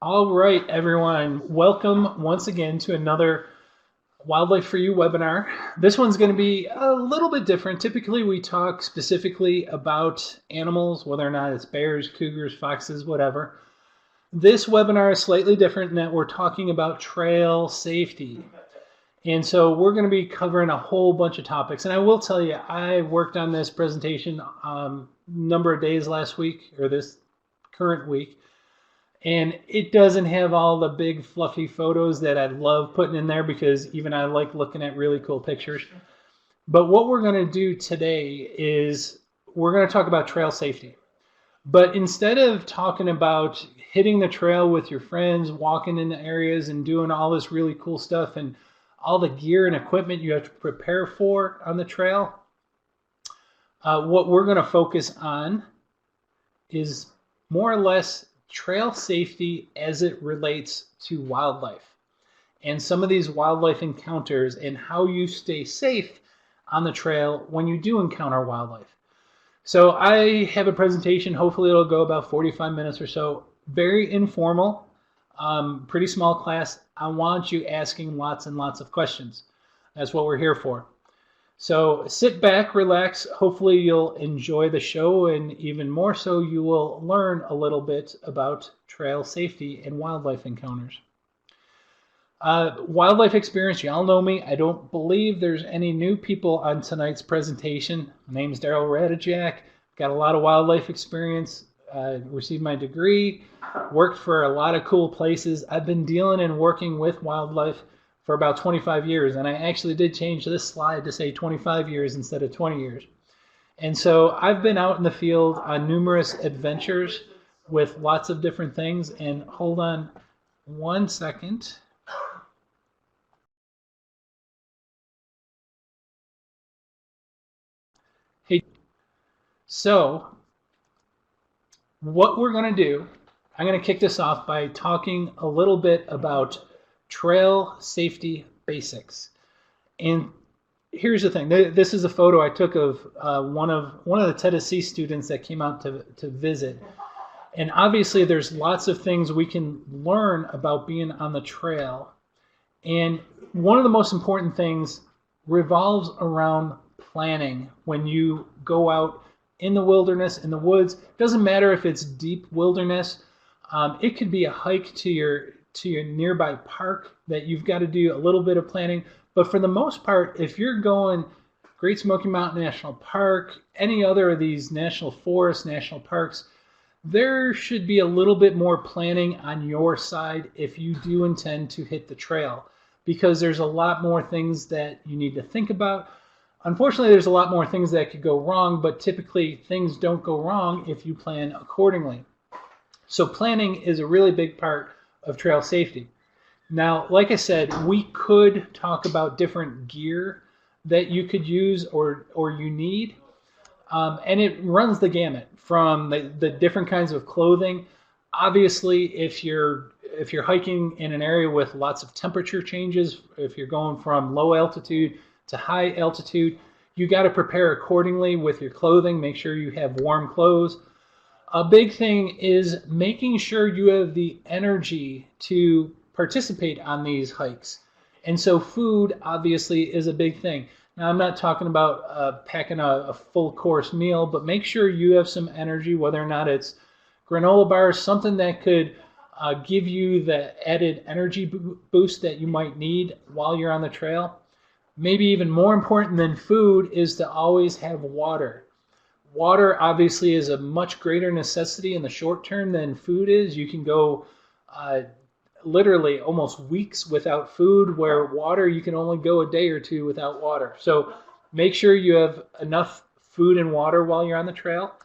All right, everyone. Welcome once again to another Wildlife for You webinar. This one's going to be a little bit different. Typically, we talk specifically about animals, whether or not it's bears, cougars, foxes, whatever. This webinar is slightly different in that we're talking about trail safety. And so we're going to be covering a whole bunch of topics. And I will tell you, I worked on this presentation number of days last week, or this current week. And it doesn't have all the big fluffy photos that I love putting in there because even I like looking at really cool pictures. But what we're going to do today is we're going to talk about trail safety. But instead of talking about hitting the trail with your friends, walking in the areas and doing all this really cool stuff and all the gear and equipment you have to prepare for on the trail, what we're going to focus on is more or less trail safety as it relates to wildlife and some of these wildlife encounters and how you stay safe on the trail when you do encounter wildlife. So I have a presentation, hopefully it'll go about 45 minutes or so, very informal, pretty small class. I want you asking lots and lots of questions. That's what we're here for. So sit back, relax. Hopefully you'll enjoy the show, and even more so, you will learn a little bit about trail safety and wildlife encounters. Wildlife experience, y'all know me. I don't believe there's any new people on tonight's presentation. My name's Daryl Radijak. Got a lot of wildlife experience. Received my degree, worked for a lot of cool places. I've been dealing and working with wildlife for about 25 years. And I actually did change this slide to say 25 years instead of 20 years. And so I've been out in the field on numerous adventures with lots of different things. And hold on one second. Hey, so what we're going to do, I'm going to kick this off by talking a little bit about trail safety basics. And here's the thing. This is a photo I took of one of the Tennessee students that came out to visit. And obviously there's lots of things we can learn about being on the trail. And one of the most important things revolves around planning when you go out in the wilderness, in the woods. Doesn't matter if it's deep wilderness. It could be a hike to your nearby park that you've got to do a little bit of planning. But for the most part, if you're going Great Smoky Mountain National Park, any other of these national forests, national parks, there should be a little bit more planning on your side if you do intend to hit the trail, because there's a lot more things that you need to think about. Unfortunately, there's a lot more things that could go wrong, but typically things don't go wrong if you plan accordingly. So planning is a really big part of trail safety. Now, like I said, we could talk about different gear that you could use or you need. And it runs the gamut from the different kinds of clothing. Obviously, if you're hiking in an area with lots of temperature changes, if you're going from low altitude to high altitude, you got to prepare accordingly with your clothing. Make sure you have warm clothes. A big thing is making sure you have the energy to participate on these hikes. And so food obviously is a big thing. Now, I'm not talking about packing a full course meal, but make sure you have some energy, whether or not it's granola bars, something that could give you the added energy boost that you might need while you're on the trail. Maybe even more important than food is to always have water. Water obviously is a much greater necessity in the short term than food is. You can go literally almost weeks without food, where water you can only go a day or two without water. So make sure you have enough food and water while you're on the trail.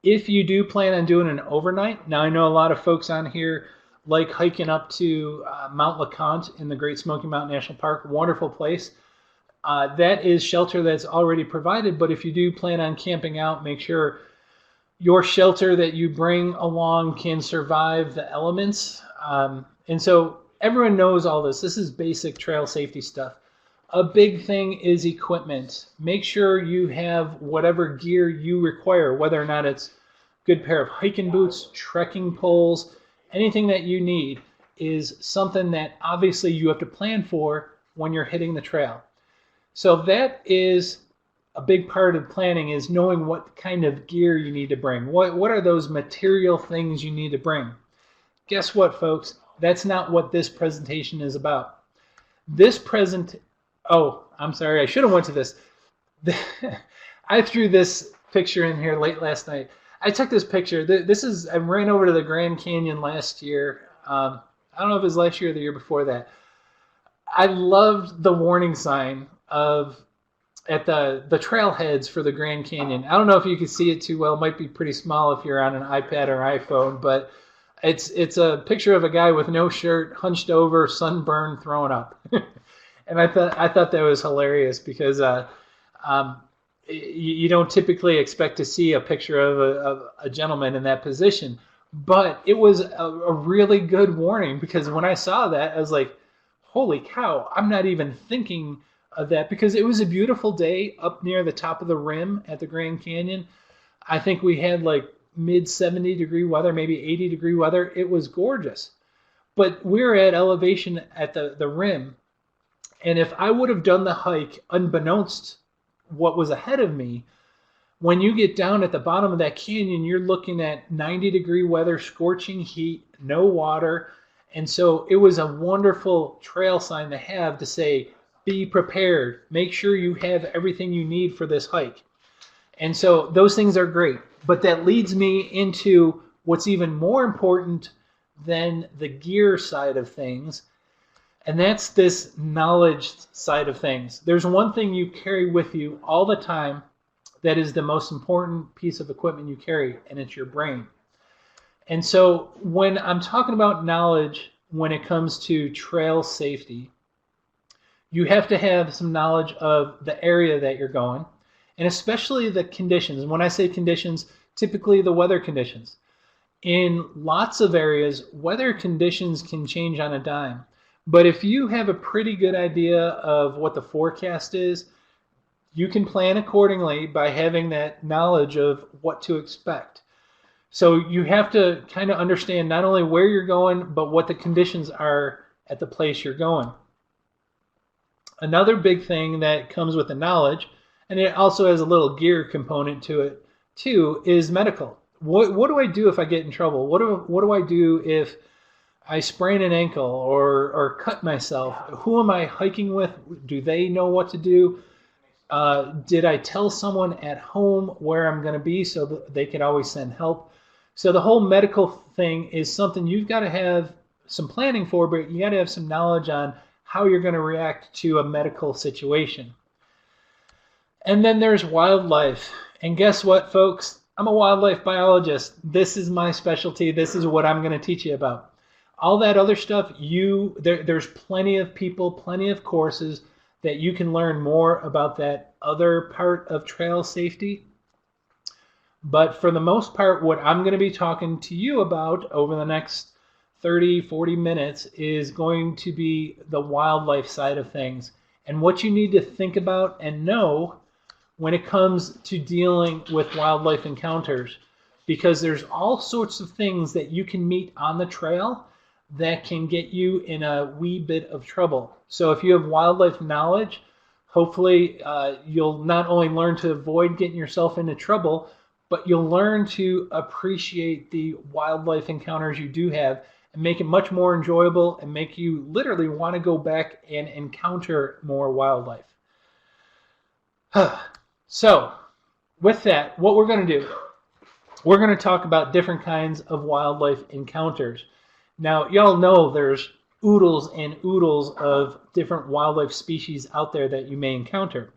If you do plan on doing an overnight, now I know a lot of folks on here like hiking up to Mount LeConte in the Great Smoky Mountain National Park, wonderful place. That is shelter that's already provided, but if you do plan on camping out, make sure your shelter that you bring along can survive the elements. And so everyone knows all this. This is basic trail safety stuff. A big thing is equipment. Make sure you have whatever gear you require, whether or not it's a good pair of hiking boots, trekking poles. anything that you need is something that obviously you have to plan for when you're hitting the trail. So that is a big part of planning, is knowing what kind of gear you need to bring. What are those material things you need to bring? Guess what, folks? That's not what this presentation is about. Oh, I'm sorry, I should have went to this. I threw this picture in here late last night. I took this picture. I ran over to the Grand Canyon last year. I don't know if it was last year or the year before that. I loved the warning sign at the trailheads for the Grand Canyon. I don't know if you can see it too well. It might be pretty small if you're on an iPad or iPhone, but it's a picture of a guy with no shirt, hunched over, sunburned, throwing up. And I thought that was hilarious because you don't typically expect to see a picture of a gentleman in that position. But it was a really good warning, because when I saw that, I was like, holy cow, I'm not even thinking of that, because it was a beautiful day up near the top of the rim at the Grand Canyon. I think we had like mid 70 degree weather, maybe 80 degree weather. It was gorgeous. But we're at elevation at the rim. And if I would have done the hike unbeknownst what was ahead of me, when you get down at the bottom of that canyon, you're looking at 90 degree weather, scorching heat, no water. And so it was a wonderful trail sign to have, to say, be prepared. Make sure you have everything you need for this hike. And so those things are great. But that leads me into what's even more important than the gear side of things. And that's this knowledge side of things. There's one thing you carry with you all the time that is the most important piece of equipment you carry, and it's your brain. And so when I'm talking about knowledge, when it comes to trail safety, you have to have some knowledge of the area that you're going, and especially the conditions. And when I say conditions, typically the weather conditions. In lots of areas, weather conditions can change on a dime. But if you have a pretty good idea of what the forecast is, you can plan accordingly by having that knowledge of what to expect. So you have to kind of understand not only where you're going, but what the conditions are at the place you're going. Another big thing that comes with the knowledge, and it also has a little gear component to it too, is medical. What do I do if I get in trouble? What do I do if I sprain an ankle or cut myself? Who am I hiking with? Do they know what to do? Did I tell someone at home where I'm going to be so that they could always send help? So the whole medical thing is something you've got to have some planning for, but you got to have some knowledge on how you're going to react to a medical situation. And then there's wildlife. And guess what, folks? I'm a wildlife biologist. This is my specialty. This is what I'm going to teach you about. All that other stuff, there's plenty of people, plenty of courses that you can learn more about that other part of trail safety. But for the most part, what I'm going to be talking to you about over the next 30, 40 minutes is going to be the wildlife side of things, and what you need to think about and know when it comes to dealing with wildlife encounters. Because there's all sorts of things that you can meet on the trail that can get you in a wee bit of trouble. So if you have wildlife knowledge, hopefully you'll not only learn to avoid getting yourself into trouble, but you'll learn to appreciate the wildlife encounters you do have and make it much more enjoyable and make you literally want to go back and encounter more wildlife. So with that, what we're going to do, we're going to talk about different kinds of wildlife encounters. Now, y'all know there's oodles and oodles of different wildlife species out there that you may encounter.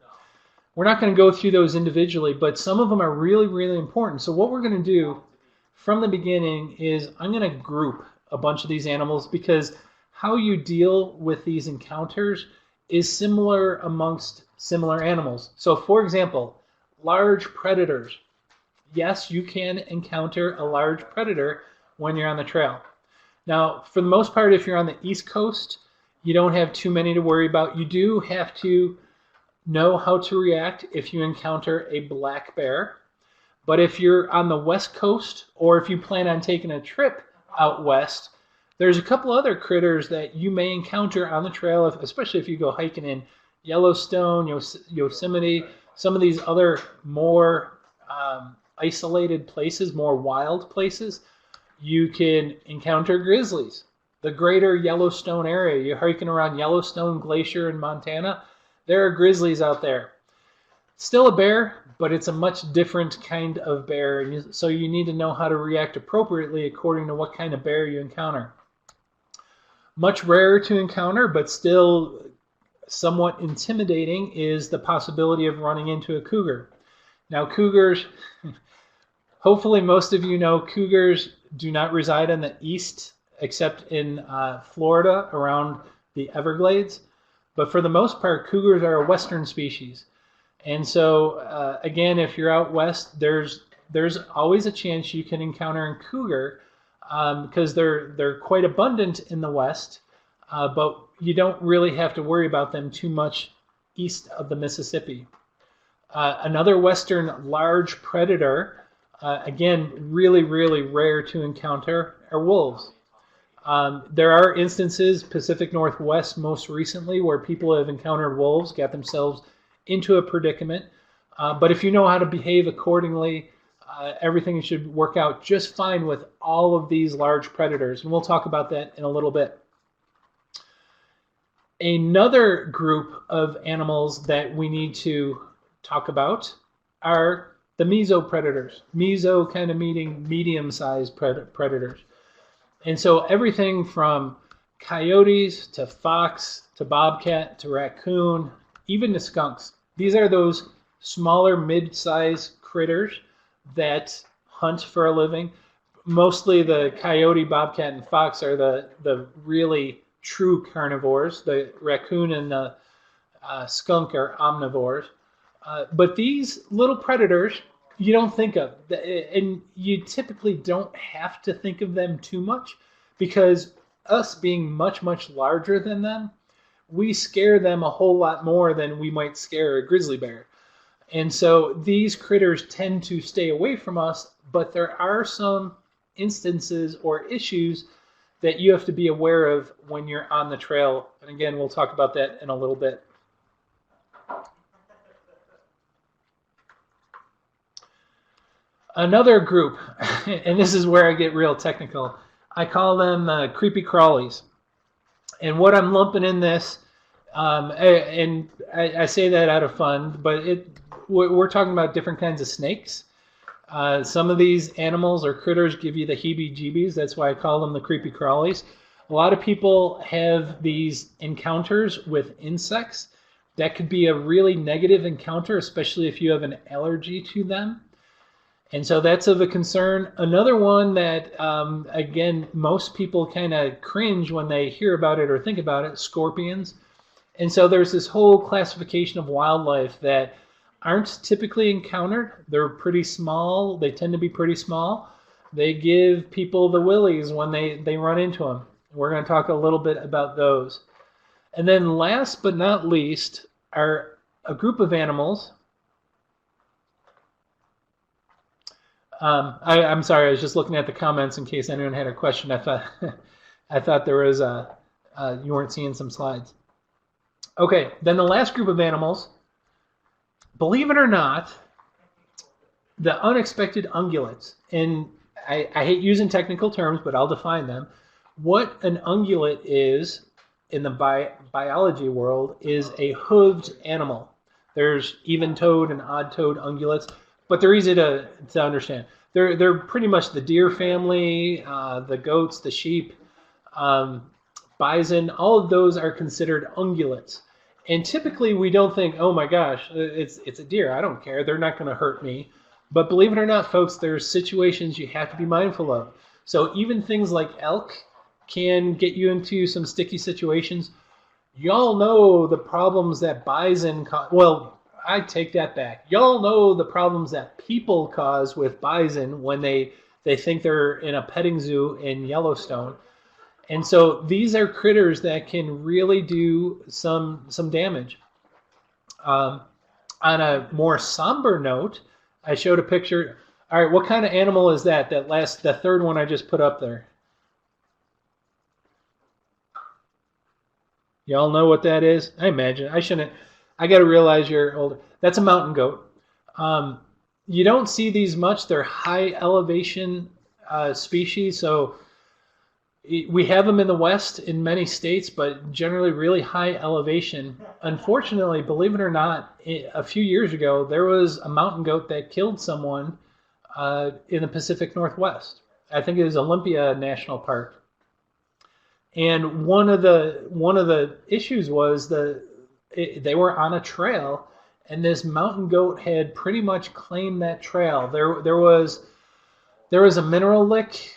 We're not going to go through those individually, but some of them are really, really important. So what we're going to do from the beginning is I'm going to group a bunch of these animals, because how you deal with these encounters is similar amongst similar animals. So for example, large predators. Yes, you can encounter a large predator when you're on the trail. Now, for the most part, if you're on the East Coast, you don't have too many to worry about. You do have to know how to react if you encounter a black bear. But if you're on the West Coast, or if you plan on taking a trip out west. There's a couple other critters that you may encounter on the trail, especially if you go hiking in Yellowstone, Yosemite, some of these other more isolated places, more wild places. You can encounter grizzlies. The greater Yellowstone area, you're hiking around Yellowstone Glacier in Montana, there are grizzlies out there. Still a bear, but it's a much different kind of bear, so you need to know how to react appropriately according to what kind of bear you encounter. Much rarer to encounter, but still somewhat intimidating, is the possibility of running into a cougar. Now, cougars, hopefully most of you know, cougars do not reside in the east except in Florida around the Everglades. But for the most part, cougars are a western species. And so, again, if you're out west, there's always a chance you can encounter a cougar because they're quite abundant in the west, but you don't really have to worry about them too much east of the Mississippi. Another western large predator, again, really, really rare to encounter, are wolves. There are instances, Pacific Northwest most recently, where people have encountered wolves, got themselves into a predicament. But if you know how to behave accordingly, everything should work out just fine with all of these large predators. And we'll talk about that in a little bit. Another group of animals that we need to talk about are the mesopredators. Meso kind of meaning medium-sized predators. And so everything from coyotes to fox to bobcat to raccoon, even to skunks. These are those smaller mid-sized critters that hunt for a living. Mostly the coyote, bobcat, and fox are the really true carnivores. The raccoon and the skunk are omnivores. But these little predators, you don't think of, and you typically don't have to think of them too much because us being much, much larger than them, we scare them a whole lot more than we might scare a grizzly bear. And so these critters tend to stay away from us, but there are some instances or issues that you have to be aware of when you're on the trail. And again, we'll talk about that in a little bit. Another group, and this is where I get real technical, I call them creepy crawlies. And what I'm lumping in this, and I say that out of fun, but we're talking about different kinds of snakes. Some of these animals or critters give you the heebie-jeebies. That's why I call them the creepy crawlies. A lot of people have these encounters with insects. That could be a really negative encounter, especially if you have an allergy to them. And so that's of a concern. Another one that, again, most people kind of cringe when they hear about it or think about it, scorpions. And so there's this whole classification of wildlife that aren't typically encountered. They're pretty small. They tend to be pretty small. They give people the willies when they run into them. We're going to talk a little bit about those. And then last but not least are a group of animals. I'm sorry, I was just looking at the comments in case anyone had a question. I thought there was you weren't seeing some slides. Okay, then the last group of animals, believe it or not, the unexpected ungulates. And I hate using technical terms, but I'll define them. What an ungulate is in the biology world is a hooved animal. There's even-toed and odd-toed ungulates, but they're easy to understand. They're pretty much the deer family, the goats, the sheep, bison. All of those are considered ungulates. And typically we don't think, oh my gosh, it's a deer. I don't care. They're not going to hurt me. But believe it or not, folks, there's situations you have to be mindful of. So even things like elk can get you into some sticky situations. Y'all know the problems that bison cause. Well, I take that back. Y'all know the problems that people cause with bison when they think they're in a petting zoo in Yellowstone. And so these are critters that can really do some damage. On a more somber note, I showed a picture. All right, what kind of animal is that? The third one I just put up there. Y'all know what that is? I imagine. I shouldn't. I got to realize you're older. That's a mountain goat. Um, you don't see these much. They're high elevation species. So we have them in the West in many states, but generally really high elevation. Unfortunately, believe it or not, a few years ago, there was a mountain goat that killed someone in the Pacific Northwest. I think it was Olympia National Park. And one of the issues was they were on a trail, and this mountain goat had pretty much claimed that trail. There was a mineral lick.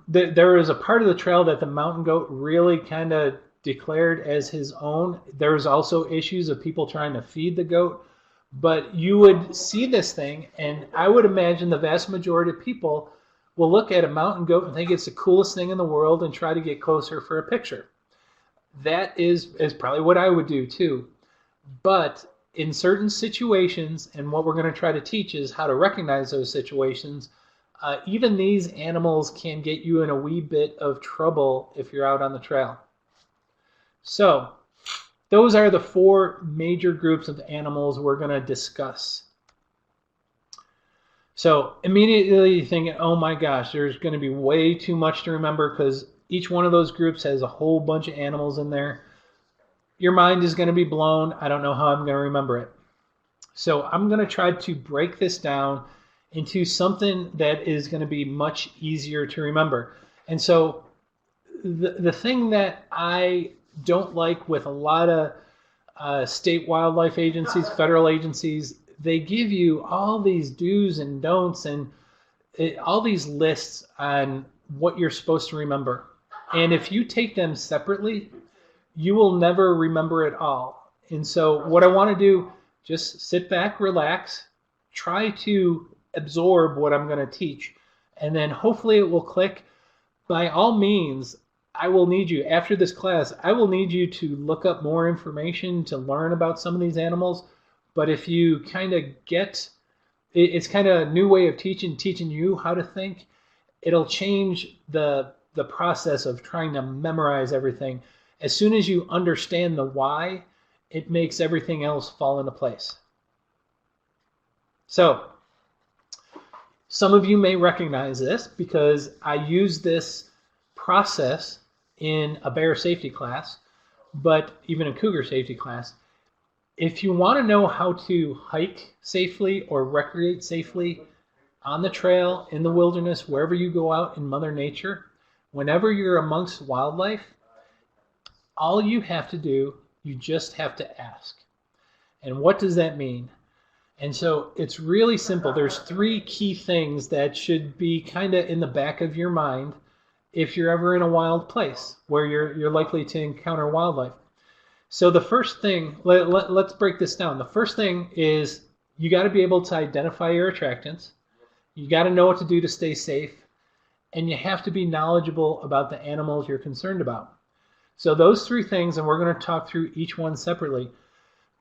There was a part of the trail that the mountain goat really kind of declared as his own. There was also issues of people trying to feed the goat, but you would see this thing, and I would imagine the vast majority of people will look at a mountain goat and think it's the coolest thing in the world and try to get closer for a picture. That is probably what I would do too. But in certain situations, and what we're going to try to teach is how to recognize those situations, even these animals can get you in a wee bit of trouble if you're out on the trail. So those are the 4 major groups of animals we're going to discuss. So immediately you think, oh my gosh, there's going to be way too much to remember because each one of those groups has a whole bunch of animals in there. Your mind is going to be blown. I don't know how I'm going to remember it. So I'm going to try to break this down into something that is going to be much easier to remember. And so the thing that I don't like with a lot of state wildlife agencies, federal agencies, they give you all these do's and don'ts and all these lists on what you're supposed to remember. And if you take them separately, you will never remember it all. And so what I want to do, just sit back, relax, try to absorb what I'm going to teach, and then hopefully it will click. By all means, I will need you, after this class, I will need you to look up more information to learn about some of these animals. But if you kind of get, it's kind of a new way of teaching you how to think, it'll change the process of trying to memorize everything. As soon as you understand the why, it makes everything else fall into place. So some of you may recognize this because I use this process in a bear safety class, but even a cougar safety class. If you want to know how to hike safely or recreate safely on the trail, in the wilderness, wherever you go out in Mother Nature, whenever you're amongst wildlife, all you have to do, you just have to ask. And what does that mean? And so it's really simple. There's 3 key things that should be kind of in the back of your mind if you're ever in a wild place where you're likely to encounter wildlife. So the first thing, let's break this down. The first thing is you got to be able to identify your attractants. You got to know what to do to stay safe. And you have to be knowledgeable about the animals you're concerned about. So those 3 things, and we're going to talk through each one separately.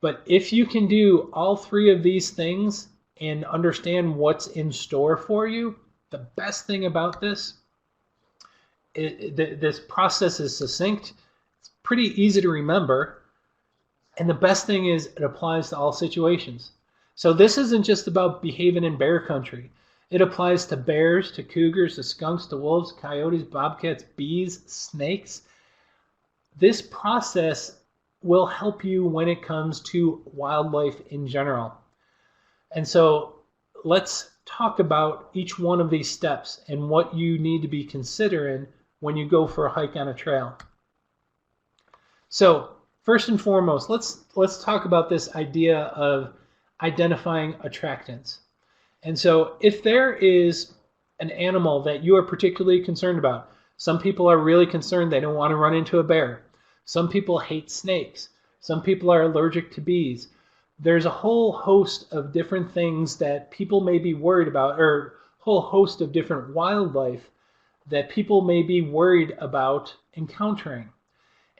But if you can do all 3 of these things and understand what's in store for you, the best thing about this, this process is succinct. It's pretty easy to remember. And the best thing is it applies to all situations. So this isn't just about behaving in bear country. It applies to bears, to cougars, to skunks, to wolves, coyotes, bobcats, bees, snakes. This process will help you when it comes to wildlife in general. And so let's talk about each one of these steps and what you need to be considering when you go for a hike on a trail. So first and foremost, let's talk about this idea of identifying attractants. And so if there is an animal that you are particularly concerned about, some people are really concerned they don't want to run into a bear. Some people hate snakes. Some people are allergic to bees. There's a whole host of different things that people may be worried about, or a whole host of different wildlife that people may be worried about encountering.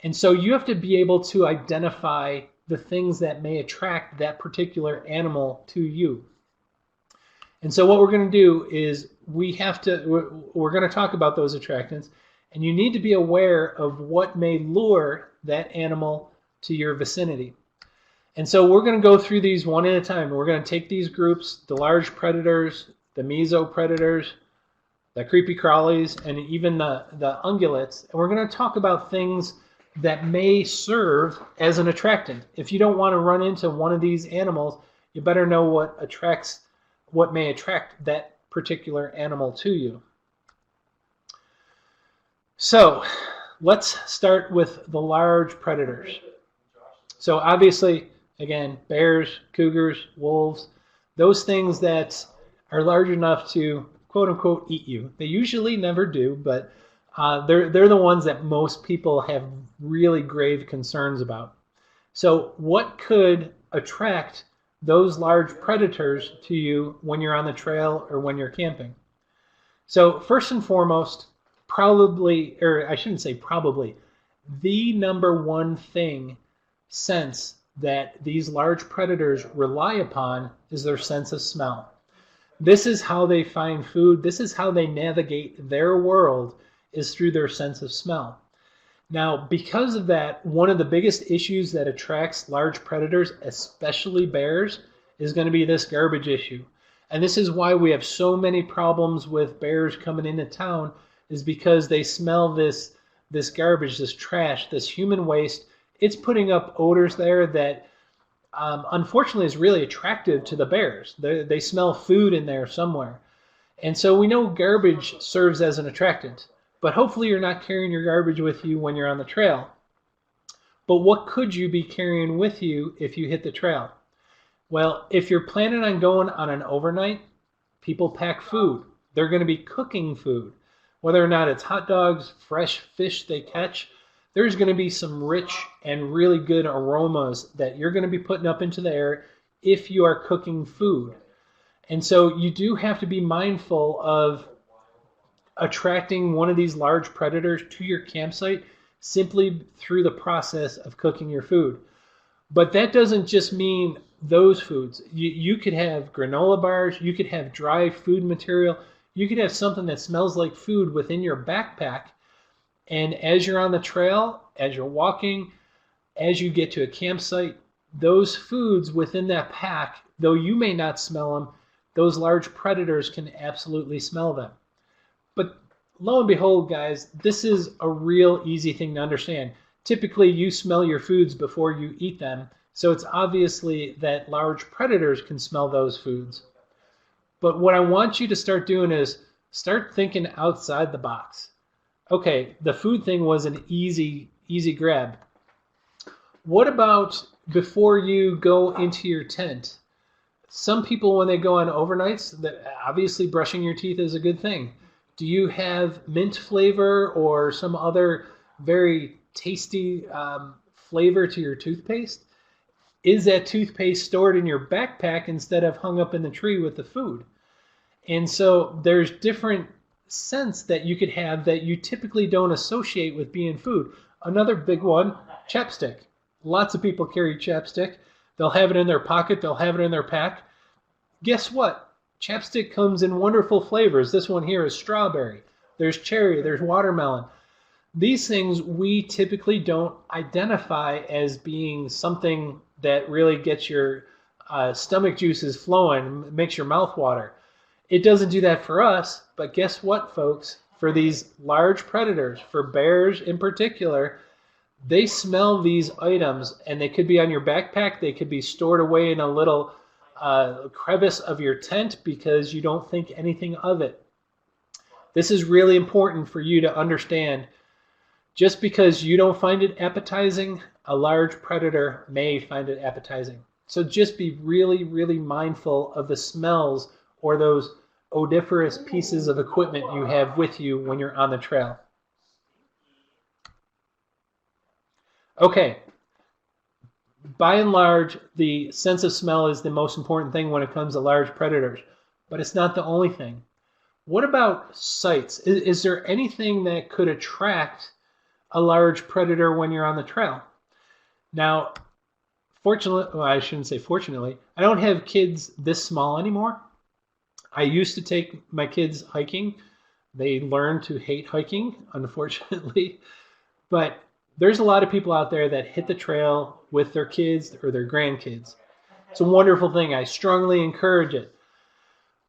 And so you have to be able to identify the things that may attract that particular animal to you. And so what we're going to do is we're going to talk about those attractants, And you need to be aware of what may lure that animal to your vicinity. And so we're going to go through these one at a time. We're going to take these groups, the large predators, the mesopredators, the creepy crawlies, and even the ungulates. And we're going to talk about things that may serve as an attractant. If you don't want to run into one of these animals, you better know what may attract that particular animal to you. So let's start with the large predators. So obviously, again, bears, cougars, wolves, those things that are large enough to quote unquote eat you. They usually never do, but they're the ones that most people have really grave concerns about. So what could attract those large predators to you when you're on the trail or when you're camping? So first and foremost, probably, or I shouldn't say probably, the number one sense that these large predators rely upon is their sense of smell. This is how they find food. This is how they navigate their world, is through their sense of smell. Now, because of that, one of the biggest issues that attracts large predators, especially bears, is going to be this garbage issue. And this is why we have so many problems with bears coming into town, is because they smell this garbage, this trash, this human waste. It's putting up odors there that unfortunately is really attractive to the bears. They smell food in there somewhere. And so we know garbage serves as an attractant. But hopefully you're not carrying your garbage with you when you're on the trail. But what could you be carrying with you if you hit the trail? Well, if you're planning on going on an overnight, people pack food. They're going to be cooking food. Whether or not it's hot dogs, fresh fish they catch, there's going to be some rich and really good aromas that you're going to be putting up into the air if you are cooking food. And so you do have to be mindful of attracting one of these large predators to your campsite simply through the process of cooking your food. But that doesn't just mean those foods. You could have granola bars, you could have dry food material, you could have something that smells like food within your backpack. And as you're on the trail, as you're walking, as you get to a campsite, those foods within that pack, though you may not smell them, those large predators can absolutely smell them. But lo and behold, guys, this is a real easy thing to understand. Typically, you smell your foods before you eat them, so it's obviously that large predators can smell those foods. But what I want you to start doing is start thinking outside the box. Okay, the food thing was an easy grab. What about before you go into your tent? Some people, when they go on overnights, obviously brushing your teeth is a good thing. Do you have mint flavor or some other very tasty flavor to your toothpaste? Is that toothpaste stored in your backpack instead of hung up in the tree with the food? And so there's different scents that you could have that you typically don't associate with being food. Another big one, chapstick. Lots of people carry chapstick. They'll have it in their pocket. They'll have it in their pack. Guess what? Chapstick comes in wonderful flavors. This one here is strawberry. There's cherry. There's watermelon. These things we typically don't identify as being something that really gets your stomach juices flowing, makes your mouth water. It doesn't do that for us, but guess what, folks? For these large predators, for bears in particular, they smell these items, and they could be on your backpack. They could be stored away in a little crevice of your tent because you don't think anything of it. This is really important for you to understand. Just because you don't find it appetizing, a large predator may find it appetizing. So just be really, really mindful of the smells or those odoriferous pieces of equipment you have with you when you're on the trail. Okay. By and large, the sense of smell is the most important thing when it comes to large predators, but it's not the only thing. What about sights? Is there anything that could attract a large predator when you're on the trail? Now, fortunately, well, I shouldn't say fortunately, I don't have kids this small anymore. I used to take my kids hiking. They learn to hate hiking, unfortunately. But there's a lot of people out there that hit the trail with their kids or their grandkids. It's a wonderful thing. I strongly encourage it.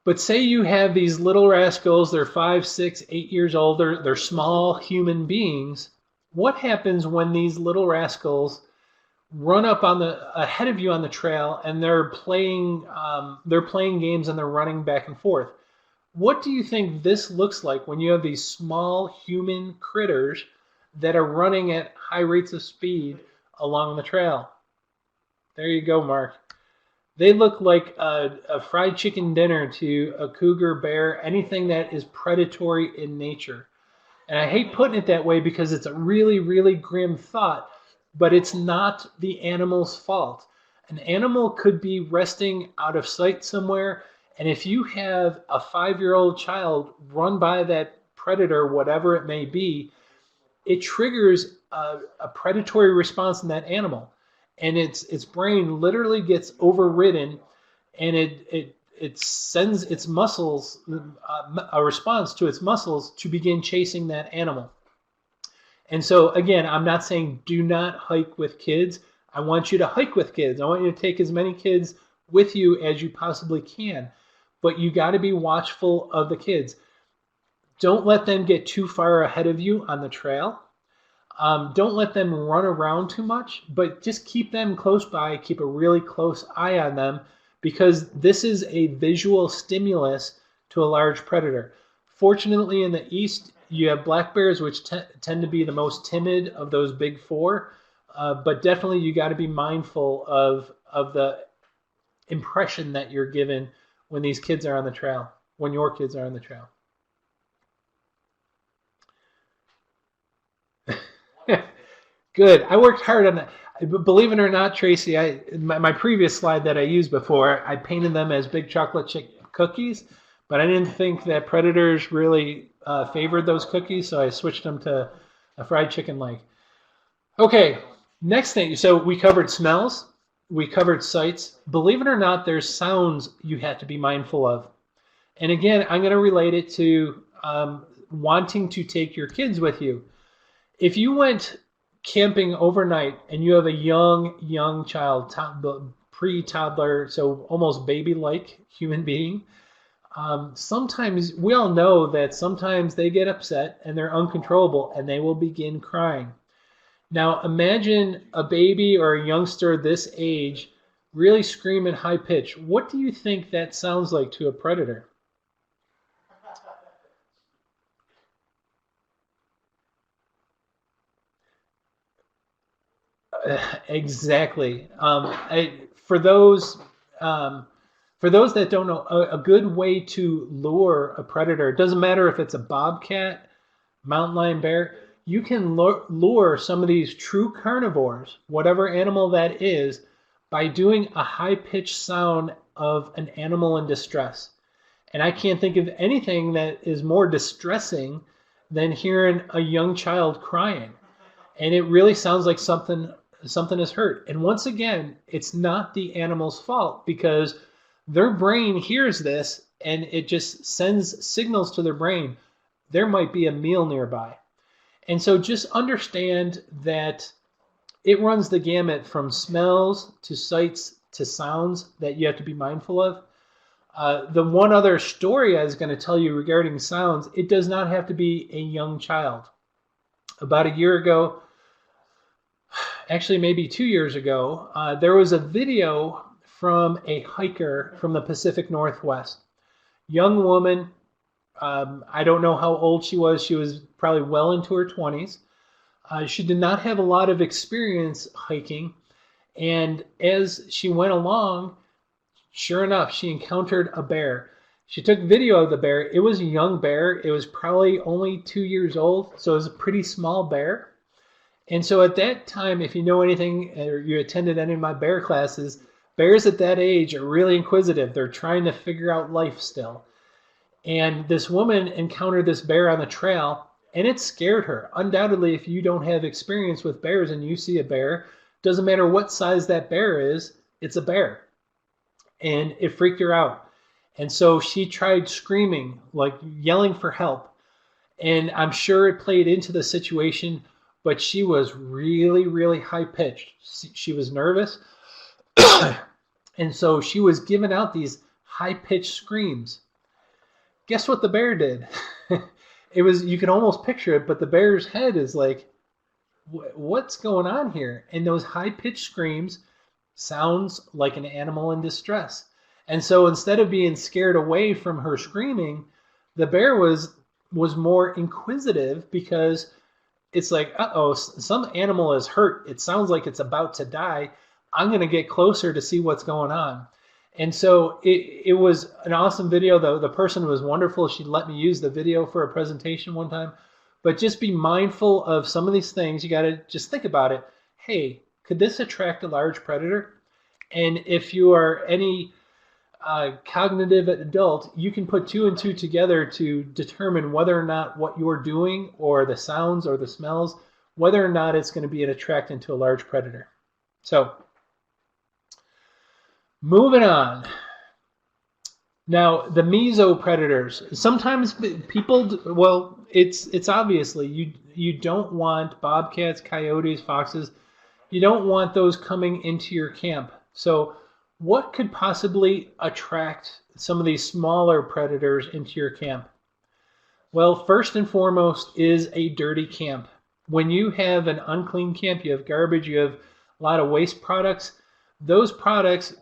But say you have these little rascals, they're 5, 6, 8 years old, they're small human beings. What happens when these little rascals run up on the ahead of you on the trail and they're playing games and they're running back and forth? What do you think this looks like when you have these small human critters that are running at high rates of speed along the trail? There you go, Mark. They look like a fried chicken dinner to a cougar, bear, anything that is predatory in nature. And I hate putting it that way because it's a really, really grim thought, but it's not the animal's fault. An animal could be resting out of sight somewhere, and if you have a 5-year-old child run by that predator, whatever it may be, it triggers a predatory response in that animal. And its brain literally gets overridden, and it sends its muscles a response to its muscles to begin chasing that animal. And so again, I'm not saying do not hike with kids. I want you to hike with kids. I want you to take as many kids with you as you possibly can, but you got to be watchful of the kids. Don't let them get too far ahead of you on the trail. Don't let them run around too much, but just keep them close by, keep a really close eye on them, because this is a visual stimulus to a large predator. Fortunately, in the east, you have black bears, which tend to be the most timid of those big four, but definitely you got to be mindful of the impression that you're given when these kids are on the trail, when your kids are on the trail. Good. I worked hard on that. Believe it or not, Tracy, my previous slide that I used before, I painted them as big chocolate chip cookies, but I didn't think that predators really favored those cookies, so I switched them to a fried chicken leg. Okay, next thing. So we covered smells, we covered sights. Believe it or not, there's sounds you have to be mindful of. And again, I'm going to relate it to wanting to take your kids with you. If you went camping overnight and you have a young child, pre-toddler, so almost baby-like human being, sometimes we all know that sometimes they get upset and they're uncontrollable and they will begin crying. Now imagine a baby or a youngster this age really screaming high pitch. What do you think that sounds like to a predator? Exactly. For those that don't know, a good way to lure a predator, it doesn't matter if it's a bobcat, mountain lion, bear, you can lure some of these true carnivores, whatever animal that is, by doing a high-pitched sound of an animal in distress. And I can't think of anything that is more distressing than hearing a young child crying. And it really sounds like something is hurt. And once again, it's not the animal's fault because their brain hears this and it just sends signals to their brain. There might be a meal nearby. And so just understand that it runs the gamut from smells to sights to sounds that you have to be mindful of. The one other story I was going to tell you regarding sounds, it does not have to be a young child. About a year ago, actually maybe 2 years ago, there was a video from a hiker from the Pacific Northwest. Young woman, I don't know how old she was. She was probably well into her 20s. She did not have a lot of experience hiking. And as she went along, sure enough, she encountered a bear. She took video of the bear. It was a young bear. It was probably only 2 years old. So it was a pretty small bear. And so at that time, if you know anything or you attended any of my bear classes, bears at that age are really inquisitive. They're trying to figure out life still. And this woman encountered this bear on the trail, and it scared her. Undoubtedly, if you don't have experience with bears and you see a bear, doesn't matter what size that bear is, it's a bear. And it freaked her out. And so she tried screaming, like yelling for help. And I'm sure it played into the situation, but she was really, really high pitched. She was nervous. And so she was giving out these high pitched screams. Guess what the bear did? It was, you can almost picture it, but the bear's head is like, what's going on here? And those high pitched screams sounds like an animal in distress. And so instead of being scared away from her screaming, the bear was more inquisitive, because it's like, uh-oh, some animal is hurt. It sounds like it's about to die. I'm going to get closer to see what's going on. And so it was an awesome video. The person was wonderful. She let me use the video for a presentation one time. But just be mindful of some of these things. You got to just think about it. Hey, could this attract a large predator? And if you are any cognitive adult, you can put 2 and 2 together to determine whether or not what you're doing, or the sounds or the smells, whether or not it's going to be an attractant to a large predator. So, moving on. Now, the mesopredators. Sometimes people, well, it's obviously you don't want bobcats, coyotes, foxes. You don't want those coming into your camp. So what could possibly attract some of these smaller predators into your camp? Well, first and foremost is a dirty camp. When you have an unclean camp, you have garbage, you have a lot of waste products. Those products,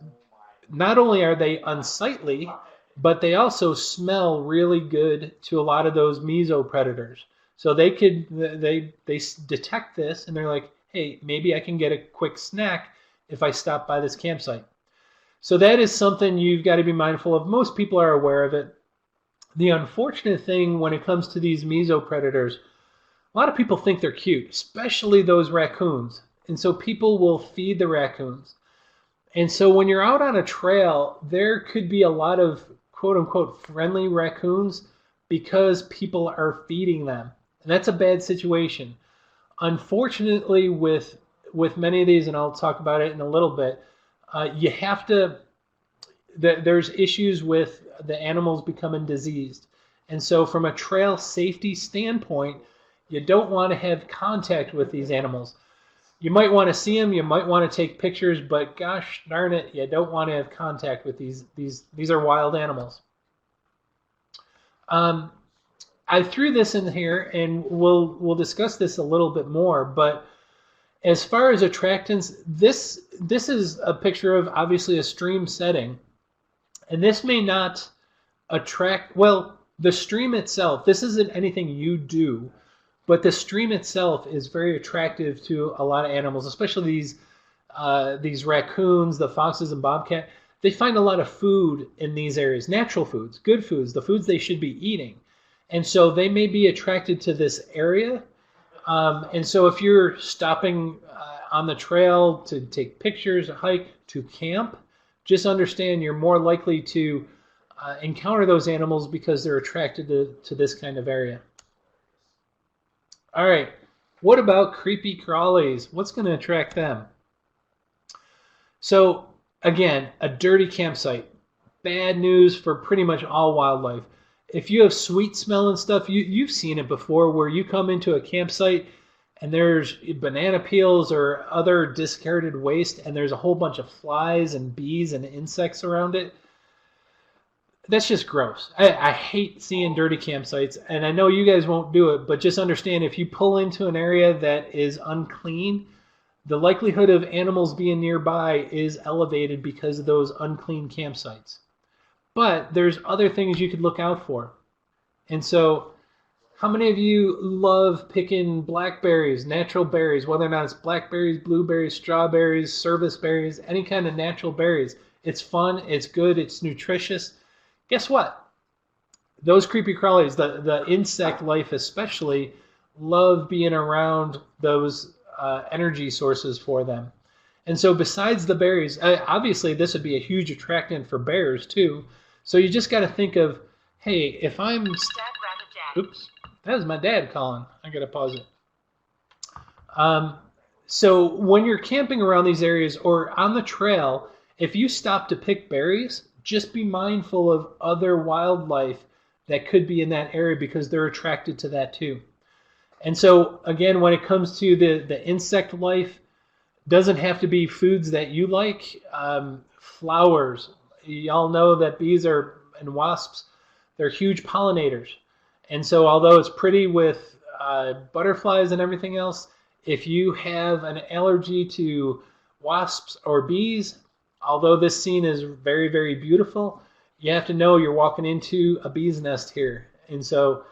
not only are they unsightly, but they also smell really good to a lot of those mesopredators. So they detect this, and they're like, hey, maybe I can get a quick snack if I stop by this campsite. So that is something you've got to be mindful of. Most people are aware of it. The unfortunate thing when it comes to these mesopredators, a lot of people think they're cute, especially those raccoons. And so people will feed the raccoons. And so when you're out on a trail, there could be a lot of quote-unquote friendly raccoons because people are feeding them. And that's a bad situation. Unfortunately, with many of these, and I'll talk about it in a little bit, you have to, there's issues with the animals becoming diseased. And so from a trail safety standpoint, you don't want to have contact with these animals. You might want to see them, you might want to take pictures, but gosh darn it, you don't want to have contact with these. These are wild animals. I threw this in here, and we'll discuss this a little bit more, but as far as attractants, this is a picture of obviously a stream setting, and this may not attract, well, the stream itself, this isn't anything you do, but the stream itself is very attractive to a lot of animals, especially these raccoons, the foxes and bobcat. They find a lot of food in these areas, natural foods, good foods, the foods they should be eating. And so they may be attracted to this area. And so if you're stopping on the trail to take pictures, hike, to camp, just understand you're more likely to encounter those animals because they're attracted to this kind of area. All right, what about creepy crawlies? What's going to attract them? So again, a dirty campsite. Bad news for pretty much all wildlife. If you have sweet smelling stuff, you've seen it before, where you come into a campsite and there's banana peels or other discarded waste, and there's a whole bunch of flies and bees and insects around it. That's just gross. I hate seeing dirty campsites, and I know you guys won't do it, but just understand, if you pull into an area that is unclean, the likelihood of animals being nearby is elevated because of those unclean campsites. But there's other things you could look out for. And so, how many of you love picking blackberries, natural berries, whether or not it's blackberries, blueberries, strawberries, service berries, any kind of natural berries? It's fun, it's good, it's nutritious. Guess what? Those creepy crawlies, the insect life especially, love being around those energy sources for them. And so besides the berries, obviously this would be a huge attractant for bears too. So you just got to think of, hey, if I'm... Oops, that was my dad calling. I got to pause it. So when you're camping around these areas or on the trail, if you stop to pick berries, just be mindful of other wildlife that could be in that area because they're attracted to that too. And so again, when it comes to the insect life, doesn't have to be foods that you like. Flowers, y'all know that bees are and wasps, they're huge pollinators. And so although it's pretty with butterflies and everything else, if you have an allergy to wasps or bees, although this scene is very, very beautiful, you have to know you're walking into a bee's nest here. And so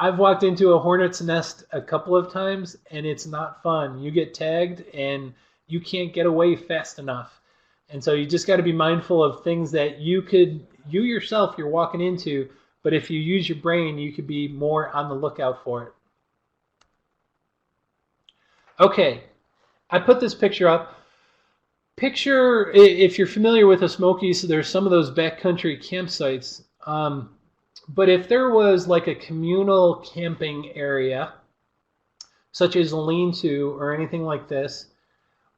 I've walked into a hornet's nest a couple of times, and it's not fun. You get tagged, and you can't get away fast enough. And so you just got to be mindful of things that you yourself, you're walking into, but if you use your brain, you could be more on the lookout for it. Okay, I put this picture up. Picture, if you're familiar with the Smokies, there's some of those backcountry campsites. But if there was like a communal camping area, such as a lean-to or anything like this,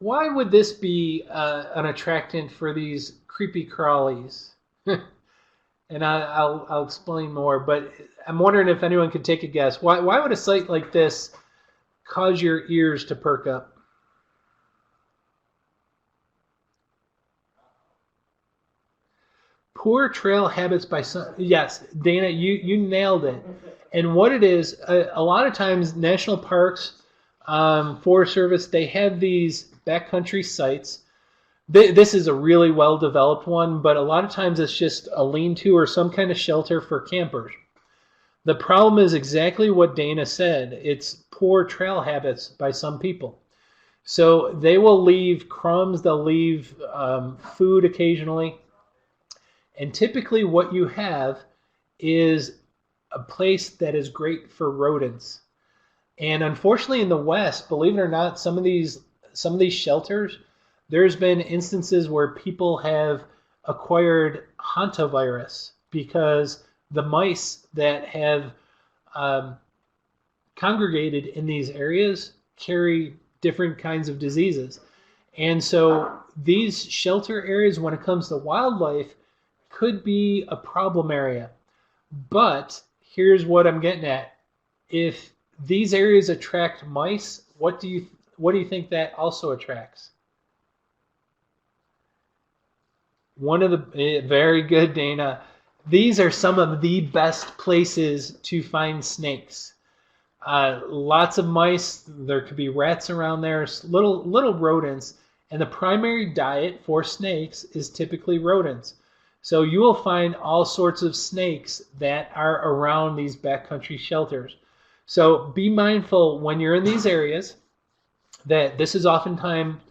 why would this be an attractant for these creepy crawlies? And I'll explain more, but I'm wondering if anyone could take a guess. Why would a site like this cause your ears to perk up? Poor trail habits by some. Yes, Dana, you nailed it. And what it is, a lot of times national parks, Forest Service, they have these backcountry sites. This is a really well-developed one, but a lot of times it's just a lean-to or some kind of shelter for campers. The problem is exactly what Dana said. It's poor trail habits by some people. So they will leave crumbs, they'll leave food occasionally. And typically what you have is a place that is great for rodents. And unfortunately in the West, believe it or not, some of these shelters, there's been instances where people have acquired hantavirus because the mice that have congregated in these areas carry different kinds of diseases. And so these shelter areas, when it comes to wildlife, could be a problem area. But here's what I'm getting at. If these areas attract mice, what do you think that also attracts? One of the very good, Dana. These are some of the best places to find snakes. Lots of mice. There could be rats around there, little rodents, and the primary diet for snakes is typically rodents. So you will find all sorts of snakes that are around these backcountry shelters. So be mindful when you're in these areas that this is oftentimes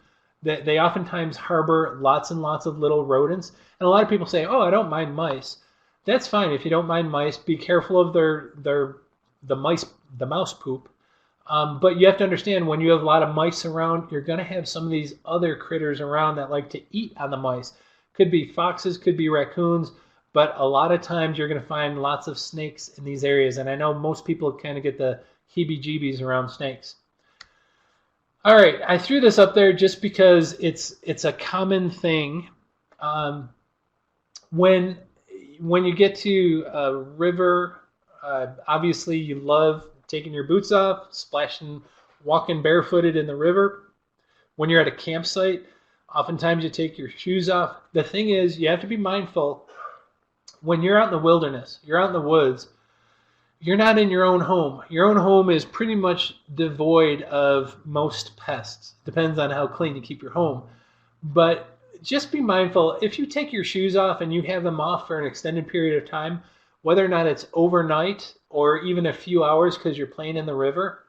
that they oftentimes harbor lots and lots of little rodents. And a lot of people say, "Oh, I don't mind mice." That's fine if you don't mind mice. Be careful of the mouse poop. But you have to understand when you have a lot of mice around, you're going to have some of these other critters around that like to eat on the mice. Could be foxes, could be raccoons, but a lot of times you're going to find lots of snakes in these areas. And I know most people kind of get the heebie-jeebies around snakes. All right, I threw this up there just because it's a common thing. When you get to a river, obviously you love taking your boots off, splashing, walking barefooted in the river. When you're at a campsite, oftentimes you take your shoes off. The thing is, you have to be mindful when you're out in the wilderness, you're out in the woods, you're not in your own home. Your own home is pretty much devoid of most pests. Depends on how clean you keep your home. But just be mindful, if you take your shoes off and you have them off for an extended period of time, whether or not it's overnight or even a few hours because you're playing in the river,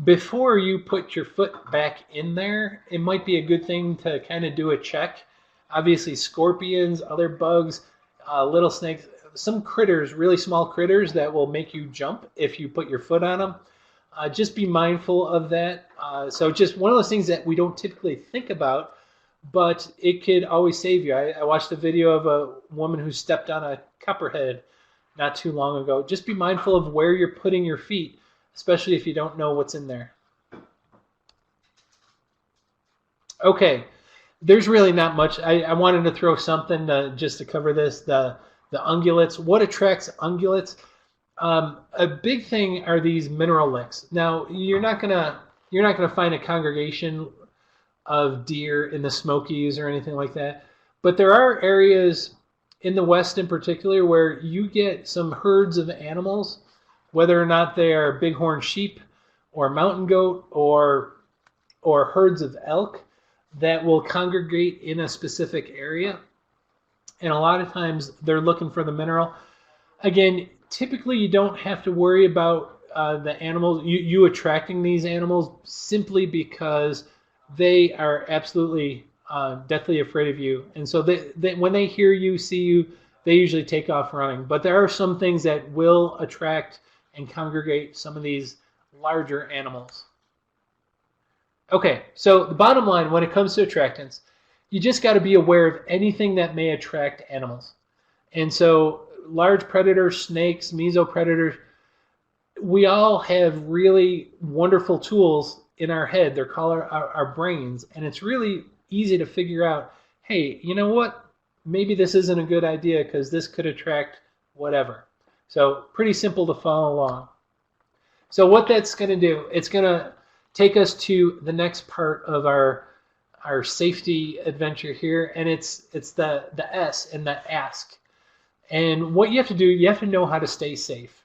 before you put your foot back in there, it might be a good thing to kind of do a check. Obviously, scorpions, other bugs, little snakes, some critters, really small critters that will make you jump if you put your foot on them. Just be mindful of that. So just one of those things that we don't typically think about, but it could always save you. I watched a video of a woman who stepped on a copperhead not too long ago. Just be mindful of where you're putting your feet, especially if you don't know what's in there. Okay, there's really not much. I wanted to throw something just to cover this. The the ungulates. What attracts ungulates? A big thing are these mineral licks. Now, you're not gonna find a congregation of deer in the Smokies or anything like that, but there are areas in the West in particular where you get some herds of animals, whether or not they are bighorn sheep or mountain goat or herds of elk, that will congregate in a specific area. And a lot of times they're looking for the mineral. Again, typically you don't have to worry about the animals, you attracting these animals, simply because they are absolutely deathly afraid of you. And so they, when they hear you, see you, they usually take off running. But there are some things that will attract and congregate some of these larger animals. Okay, so the bottom line when it comes to attractants, you just got to be aware of anything that may attract animals. And so large predators, snakes, mesopredators, we all have really wonderful tools in our head. They're called our brains. And it's really easy to figure out, hey, you know what? Maybe this isn't a good idea because this could attract whatever. So pretty simple to follow along. So what that's going to do, it's going to take us to the next part of our safety adventure here, and it's the S and the ask. And what you have to do, you have to know how to stay safe.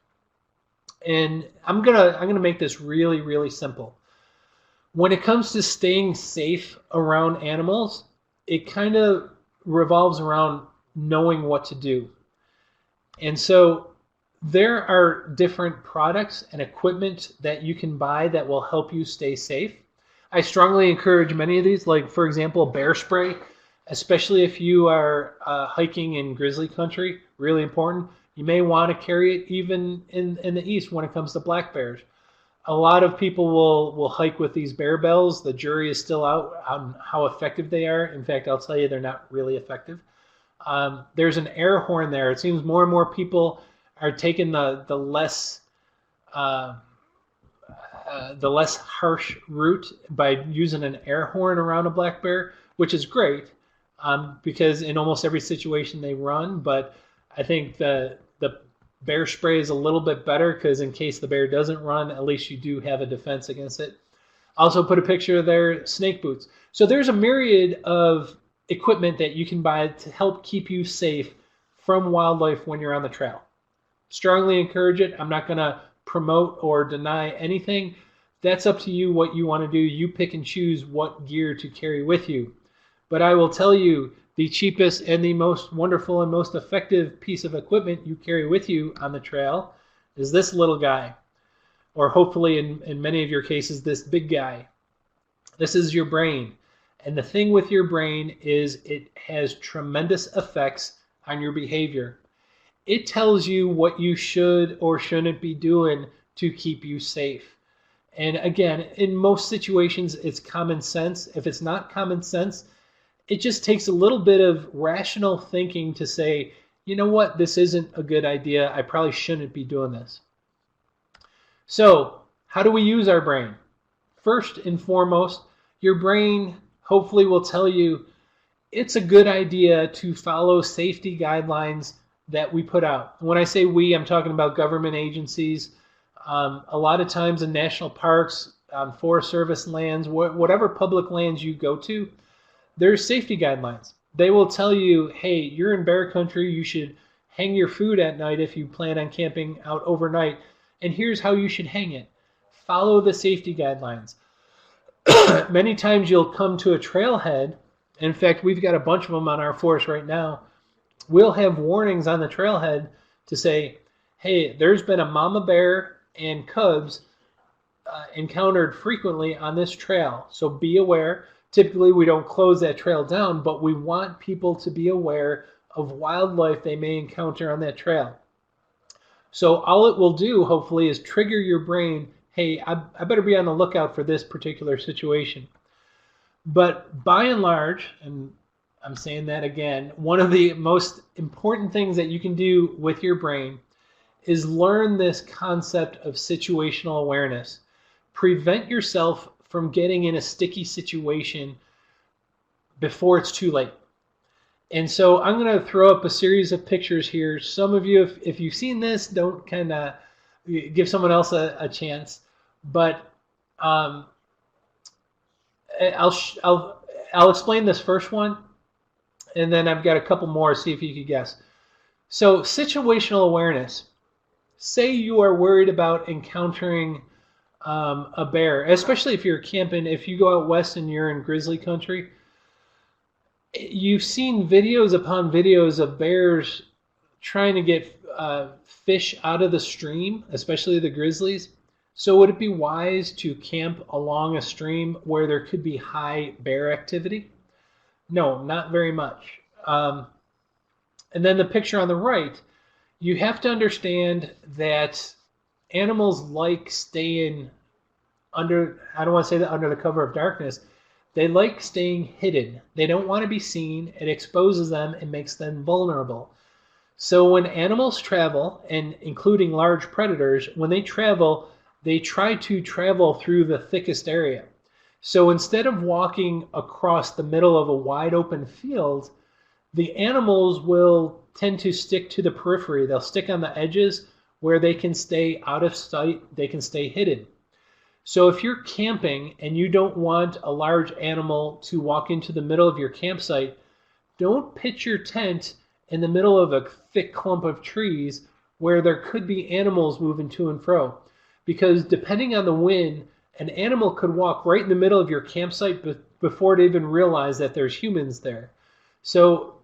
And I'm gonna make this really, really simple. When it comes to staying safe around animals, it kind of revolves around knowing what to do. And so there are different products and equipment that you can buy that will help you stay safe. I strongly encourage many of these, like for example, bear spray, especially if you are hiking in grizzly country, really important. You may want to carry it even in the east when it comes to black bears. A lot of people will hike with these bear bells. The jury is still out on how effective they are. In fact, I'll tell you they're not really effective. There's an air horn there. It seems more and more people are taking the less harsh route by using an air horn around a black bear, which is great because in almost every situation they run. But I think the bear spray is a little bit better because in case the bear doesn't run, at least you do have a defense against it. Also put a picture of their snake boots. So there's a myriad of equipment that you can buy to help keep you safe from wildlife when you're on the trail. Strongly encourage it. I'm not going to promote or deny anything. That's up to you what you want to do. You pick and choose what gear to carry with you. But I will tell you, the cheapest and the most wonderful and most effective piece of equipment you carry with you on the trail is this little guy, or hopefully in many of your cases, this big guy. This is your brain. And the thing with your brain is it has tremendous effects on your behavior. It tells you what you should or shouldn't be doing to keep you safe. And again, in most situations, it's common sense. If it's not common sense, it just takes a little bit of rational thinking to say, you know what, this isn't a good idea. I probably shouldn't be doing this. So how do we use our brain? First and foremost, your brain hopefully will tell you it's a good idea to follow safety guidelines that we put out. When I say we, I'm talking about government agencies. A lot of times in national parks, Forest Service lands, whatever public lands you go to, there's safety guidelines. They will tell you, hey, you're in bear country, you should hang your food at night if you plan on camping out overnight, and here's how you should hang it. Follow the safety guidelines. Many times you'll come to a trailhead. In fact, we've got a bunch of them on our force right now. We'll have warnings on the trailhead to say, hey, there's been a mama bear and cubs encountered frequently on this trail, so be aware. Typically, we don't close that trail down, but we want people to be aware of wildlife they may encounter on that trail. So all it will do, hopefully, is trigger your brain, hey, I better be on the lookout for this particular situation. But by and large, and I'm saying that again, one of the most important things that you can do with your brain is learn this concept of situational awareness. Prevent yourself from getting in a sticky situation before it's too late. And so I'm going to throw up a series of pictures here. Some of you, if you've seen this, don't kind of give someone else a chance. But um, I'll explain this first one, and then I've got a couple more. See if you can guess. So situational awareness. Say you are worried about encountering a bear, especially if you're camping. If you go out west and you're in grizzly country, you've seen videos upon videos of bears trying to get fish out of the stream, especially the grizzlies. So would it be wise to camp along a stream where there could be high bear activity? No, not very much. And then the picture on the right, you have to understand that animals like staying under, I don't want to say that under the cover of darkness, they like staying hidden. They don't want to be seen. It exposes them and makes them vulnerable. So when animals travel, and including large predators, when they travel, they try to travel through the thickest area. So instead of walking across the middle of a wide open field, the animals will tend to stick to the periphery. They'll stick on the edges where they can stay out of sight, they can stay hidden. So if you're camping and you don't want a large animal to walk into the middle of your campsite, don't pitch your tent in the middle of a thick clump of trees where there could be animals moving to and fro. Because depending on the wind, an animal could walk right in the middle of your campsite before it even realize that there's humans there. So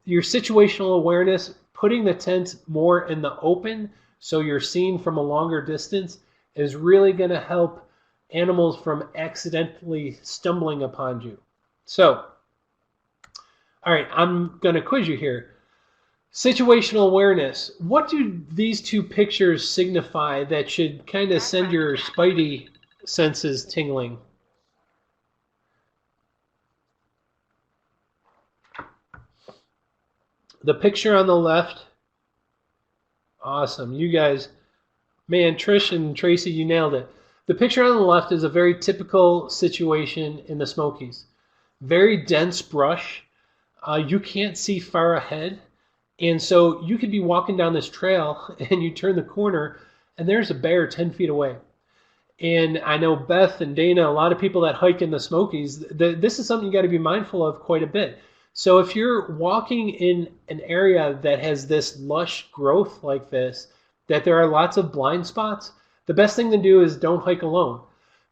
your situational awareness, putting the tent more in the open so you're seen from a longer distance, is really going to help animals from accidentally stumbling upon you. So, all right, I'm going to quiz you here. Situational awareness. What do these two pictures signify that should kind of send your spidey senses tingling? The picture on the left, awesome. You guys, man, Trish and Tracy, you nailed it. The picture on the left is a very typical situation in the Smokies. Very dense brush. You can't see far ahead. And so you could be walking down this trail and you turn the corner and there's a bear 10 feet away. And I know Beth and Dana, a lot of people that hike in the Smokies, this is something you got to be mindful of quite a bit. So if you're walking in an area that has this lush growth like this, that there are lots of blind spots, the best thing to do is don't hike alone.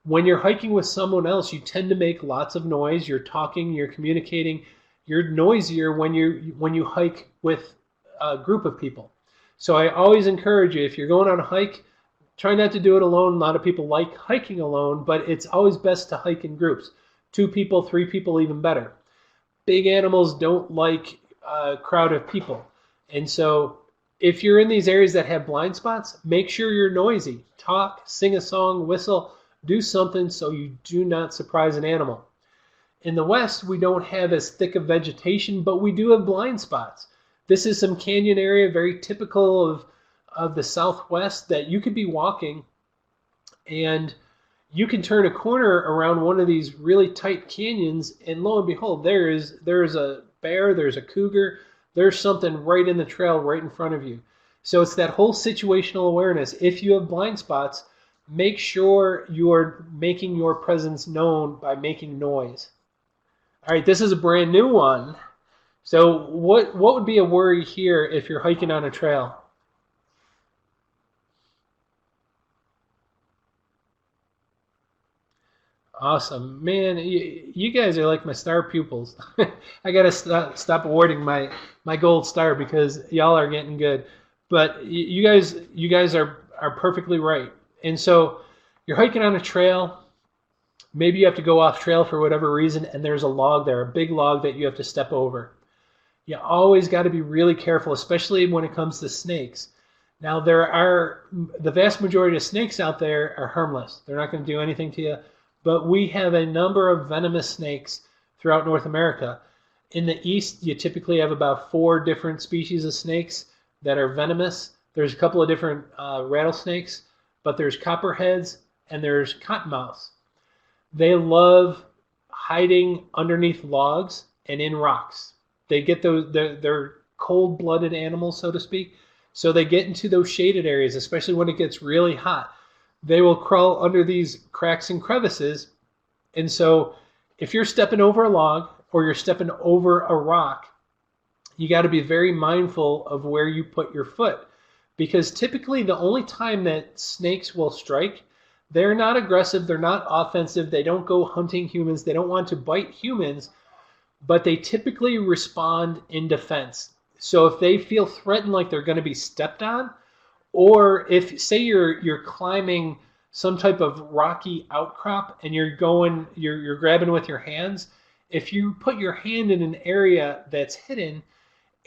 When you're hiking with someone else, you tend to make lots of noise. You're talking, you're communicating. You're noisier when you hike with a group of people. So I always encourage you, if you're going on a hike, try not to do it alone. A lot of people like hiking alone, but it's always best to hike in groups. 2 people, 3 people, even better. Big animals don't like a crowd of people. And so if you're in these areas that have blind spots, make sure you're noisy. Talk, sing a song, whistle, do something so you do not surprise an animal. In the West, we don't have as thick of vegetation, but we do have blind spots. This is some canyon area, very typical of the Southwest, that you could be walking and you can turn a corner around one of these really tight canyons, and lo and behold, there's a bear, there's a cougar, there's something right in the trail right in front of you. So it's that whole situational awareness. If you have blind spots, make sure you're making your presence known by making noise. All right, this is a brand new one. So what would be a worry here if you're hiking on a trail? Awesome. Man, you guys are like my star pupils. I got to stop awarding my gold star because y'all are getting good. But you guys are perfectly right. And so you're hiking on a trail. Maybe you have to go off trail for whatever reason, and there's a log there, a big log that you have to step over. You always got to be really careful, especially when it comes to snakes. Now, the vast majority of snakes out there are harmless. They're not going to do anything to you. But we have a number of venomous snakes throughout North America. In the east, you typically have about 4 different species of snakes that are venomous. There's a couple of different rattlesnakes, but there's copperheads and there's cottonmouths. They love hiding underneath logs and in rocks. They get those, they're cold-blooded animals, so to speak. So they get into those shaded areas, especially when it gets really hot. They will crawl under these cracks and crevices. And so if you're stepping over a log or you're stepping over a rock, you got to be very mindful of where you put your foot, because typically the only time that snakes will strike, they're not aggressive, they're not offensive, they don't go hunting humans, they don't want to bite humans, but they typically respond in defense. So if they feel threatened, like they're going to be stepped on, or if, say, you're climbing some type of rocky outcrop and you're grabbing with your hands, if you put your hand in an area that's hidden,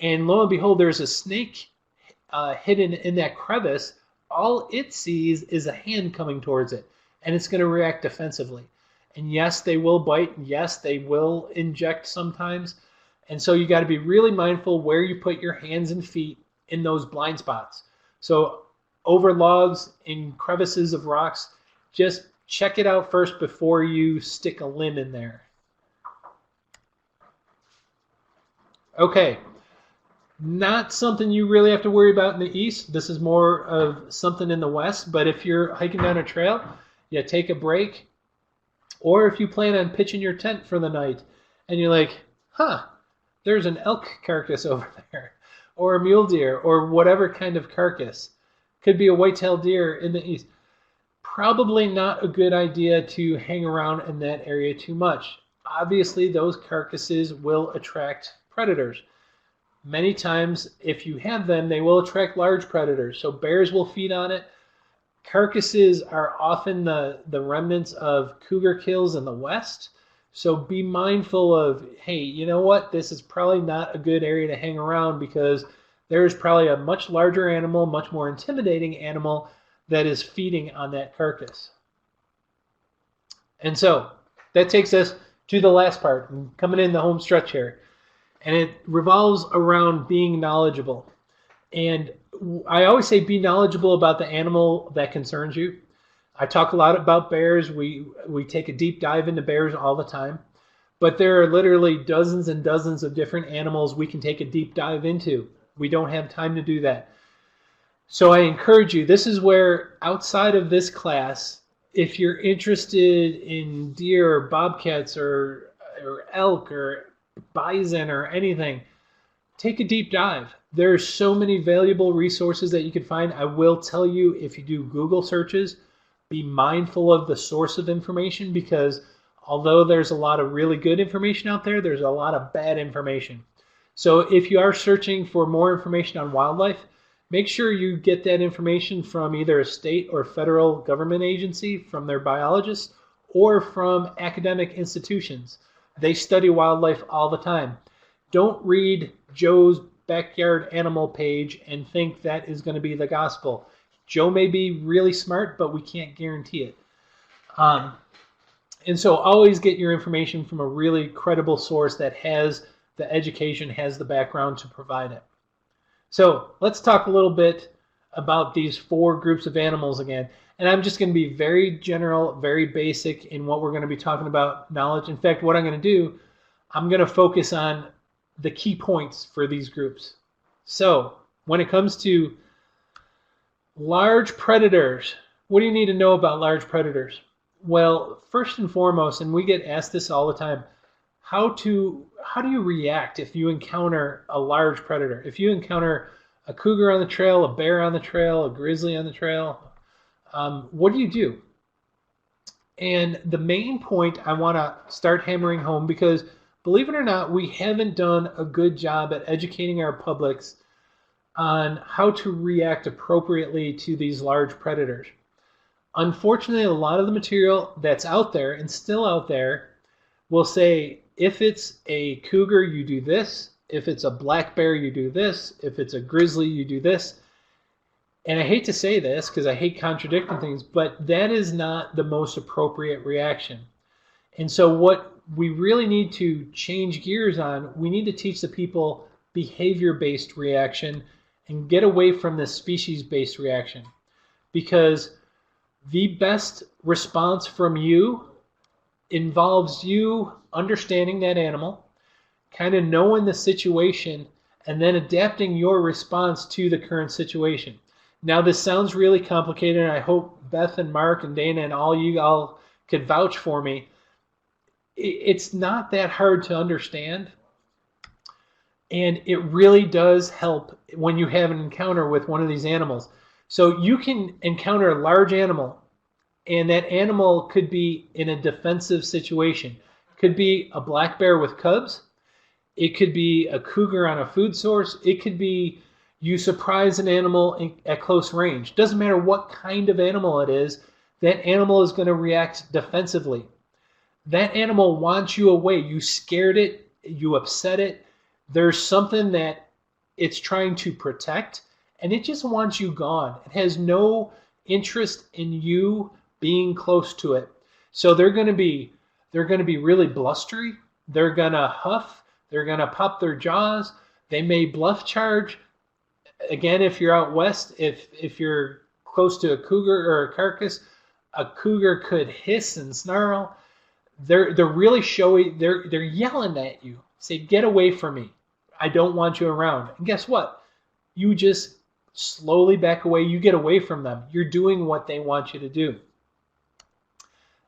and lo and behold, there's a snake hidden in that crevice, all it sees is a hand coming towards it, and it's going to react defensively. And yes, they will bite. Yes, they will inject sometimes. And so you got to be really mindful where you put your hands and feet in those blind spots. So over logs, in crevices of rocks, just check it out first before you stick a limb in there. Okay, not something you really have to worry about in the east. This is more of something in the west. But if you're hiking down a trail, yeah, take a break. Or if you plan on pitching your tent for the night and you're like, there's an elk carcass over there, or a mule deer, or whatever kind of carcass. Could be a white-tailed deer in the east. Probably not a good idea to hang around in that area too much. Obviously, those carcasses will attract predators. Many times, if you have them, they will attract large predators. So bears will feed on it. Carcasses are often the remnants of cougar kills in the west. So be mindful of, hey, you know what? This is probably not a good area to hang around, because there's probably a much larger animal, much more intimidating animal that is feeding on that carcass. And so that takes us to the last part, coming in the home stretch here. And it revolves around being knowledgeable. And I always say be knowledgeable about the animal that concerns you. I talk a lot about bears. We take a deep dive into bears all the time. But there are literally dozens and dozens of different animals we can take a deep dive into. We don't have time to do that. So I encourage you, this is where, outside of this class, if you're interested in deer or bobcats or elk or bison or anything, take a deep dive. There's so many valuable resources that you can find. I will tell you, if you do Google searches, be mindful of the source of information, because although there's a lot of really good information out there, there's a lot of bad information. So if you are searching for more information on wildlife, make sure you get that information from either a state or federal government agency, from their biologists, or from academic institutions. They study wildlife all the time. Don't read Joe's backyard animal page and think that is going to be the gospel. Joe may be really smart, but we can't guarantee it. And so always get your information from a really credible source that has the education, has the background to provide it. So let's talk a little bit about these 4 groups of animals again. And I'm just going to be very general, very basic in what we're going to be talking about knowledge. In fact, what I'm going to do, I'm going to focus on the key points for these groups. So when it comes to large predators, what do you need to know about large predators? Well, first and foremost, and we get asked this all the time, how do you react if you encounter a large predator? If you encounter a cougar on the trail, a bear on the trail, a grizzly on the trail, what do you do? And the main point I want to start hammering home, because believe it or not, we haven't done a good job at educating our publics on how to react appropriately to these large predators. Unfortunately, a lot of the material that's out there and still out there will say, if it's a cougar, you do this. If it's a black bear, you do this. If it's a grizzly, you do this. And I hate to say this because I hate contradicting things, but that is not the most appropriate reaction. And so what we really need to change gears on, we need to teach the people behavior-based reaction and get away from this species-based reaction. Because the best response from you involves you understanding that animal, kind of knowing the situation and then adapting your response to the current situation. Now, this sounds really complicated, and I hope Beth and Mark and Dana and all you all could vouch for me. It's not that hard to understand, and it really does help when you have an encounter with one of these animals. So you can encounter a large animal, and that animal could be in a defensive situation. Could be a black bear with cubs. It could be a cougar on a food source. It could be you surprise an animal at close range. Doesn't matter what kind of animal it is, that animal is going to react defensively. That animal wants you away. You scared it, you upset it. There's something that it's trying to protect, and it just wants you gone. It has no interest in you being close to it. So they're going to be really blustery. They're going to huff. They're going to pop their jaws. They may bluff charge. Again, if you're out west, if you're close to a cougar or a carcass, a cougar could hiss and snarl. They're really showy. They're yelling at you. Say, get away from me. I don't want you around. And guess what? You just slowly back away. You get away from them. You're doing what they want you to do.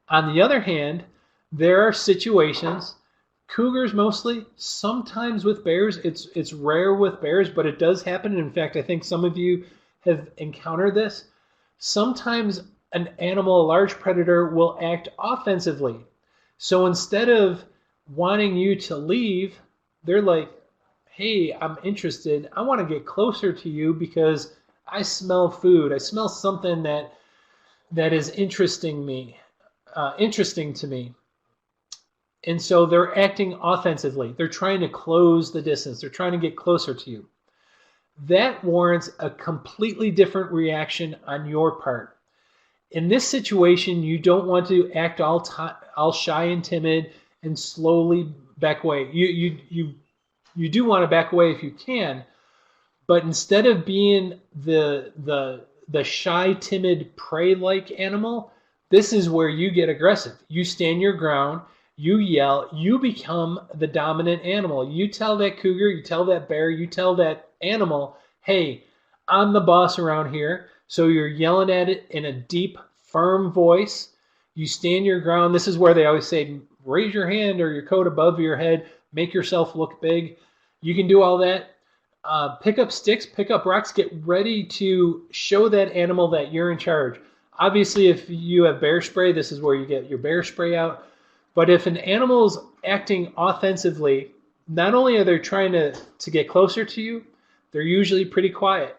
On the other hand, there are situations, cougars mostly, sometimes with bears. It's rare with bears, but it does happen. In fact, I think some of you have encountered this. Sometimes an animal, a large predator, will act offensively. So instead of wanting you to leave, they're like, hey, I'm interested. I want to get closer to you because I smell food. I smell something that is interesting to me. And so they're acting offensively. They're trying to close the distance. They're trying to get closer to you. That warrants a completely different reaction on your part. In this situation, you don't want to act all shy and timid and slowly back away. You do want to back away if you can, but instead of being the shy, timid, prey-like animal, this is where you get aggressive. You stand your ground, you yell, you become the dominant animal. You tell that cougar, you tell that bear, you tell that animal, hey, I'm the boss around here. So you're yelling at it in a deep, firm voice. You stand your ground. This is where they always say, raise your hand or your coat above your head, make yourself look big. You can do all that. Pick up sticks, pick up rocks, get ready to show that animal that you're in charge. Obviously, if you have bear spray, this is where you get your bear spray out. But if an animal is acting offensively, not only are they trying to get closer to you, they're usually pretty quiet.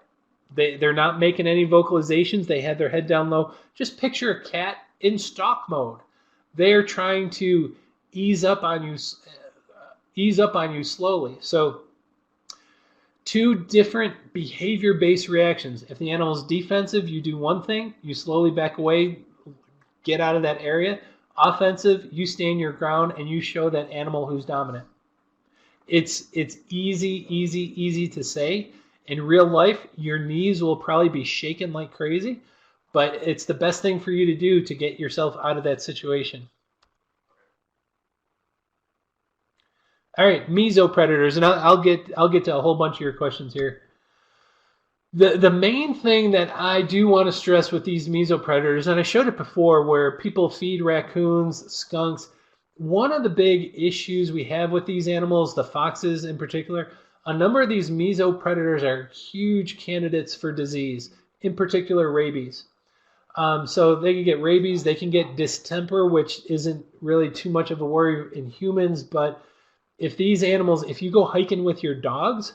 They're not making any vocalizations. They have their head down low. Just picture a cat in stalk mode. They are trying to ease up on you slowly. So two different behavior-based reactions. If the animal is defensive, you do one thing. You slowly back away, get out of that area. Offensive, you stand your ground and you show that animal who's dominant. It's easy to say. In real life, your knees will probably be shaking like crazy, but it's the best thing for you to do to get yourself out of that situation. All right, mesopredators, and I'll get to a whole bunch of your questions here. The main thing that I do want to stress with these mesopredators, and I showed it before, where people feed raccoons, skunks. One of the big issues we have with these animals, the foxes in particular, a number of these mesopredators are huge candidates for disease, in particular rabies. So they can get rabies, they can get distemper, which isn't really too much of a worry in humans, but if you go hiking with your dogs,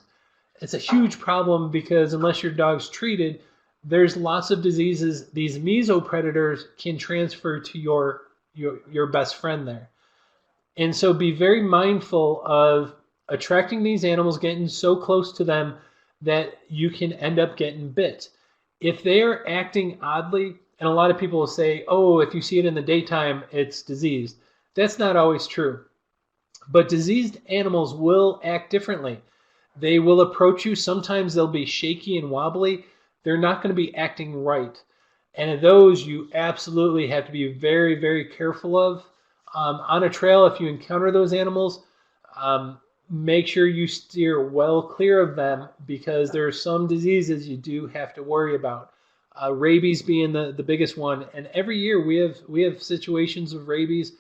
it's a huge problem because unless your dog's treated, there's lots of diseases these mesopredators can transfer to your best friend there. And so be very mindful of attracting these animals, getting so close to them that you can end up getting bit. If they are acting oddly, and a lot of people will say, oh, if you see it in the daytime, it's diseased. That's not always true. But diseased animals will act differently. They will approach you. Sometimes they'll be shaky and wobbly. They're not going to be acting right. And those you absolutely have to be very, very careful of. On a trail, if you encounter those animals, make sure you steer well clear of them because there are some diseases you do have to worry about. Rabies being the biggest one, and every year we have situations of rabies.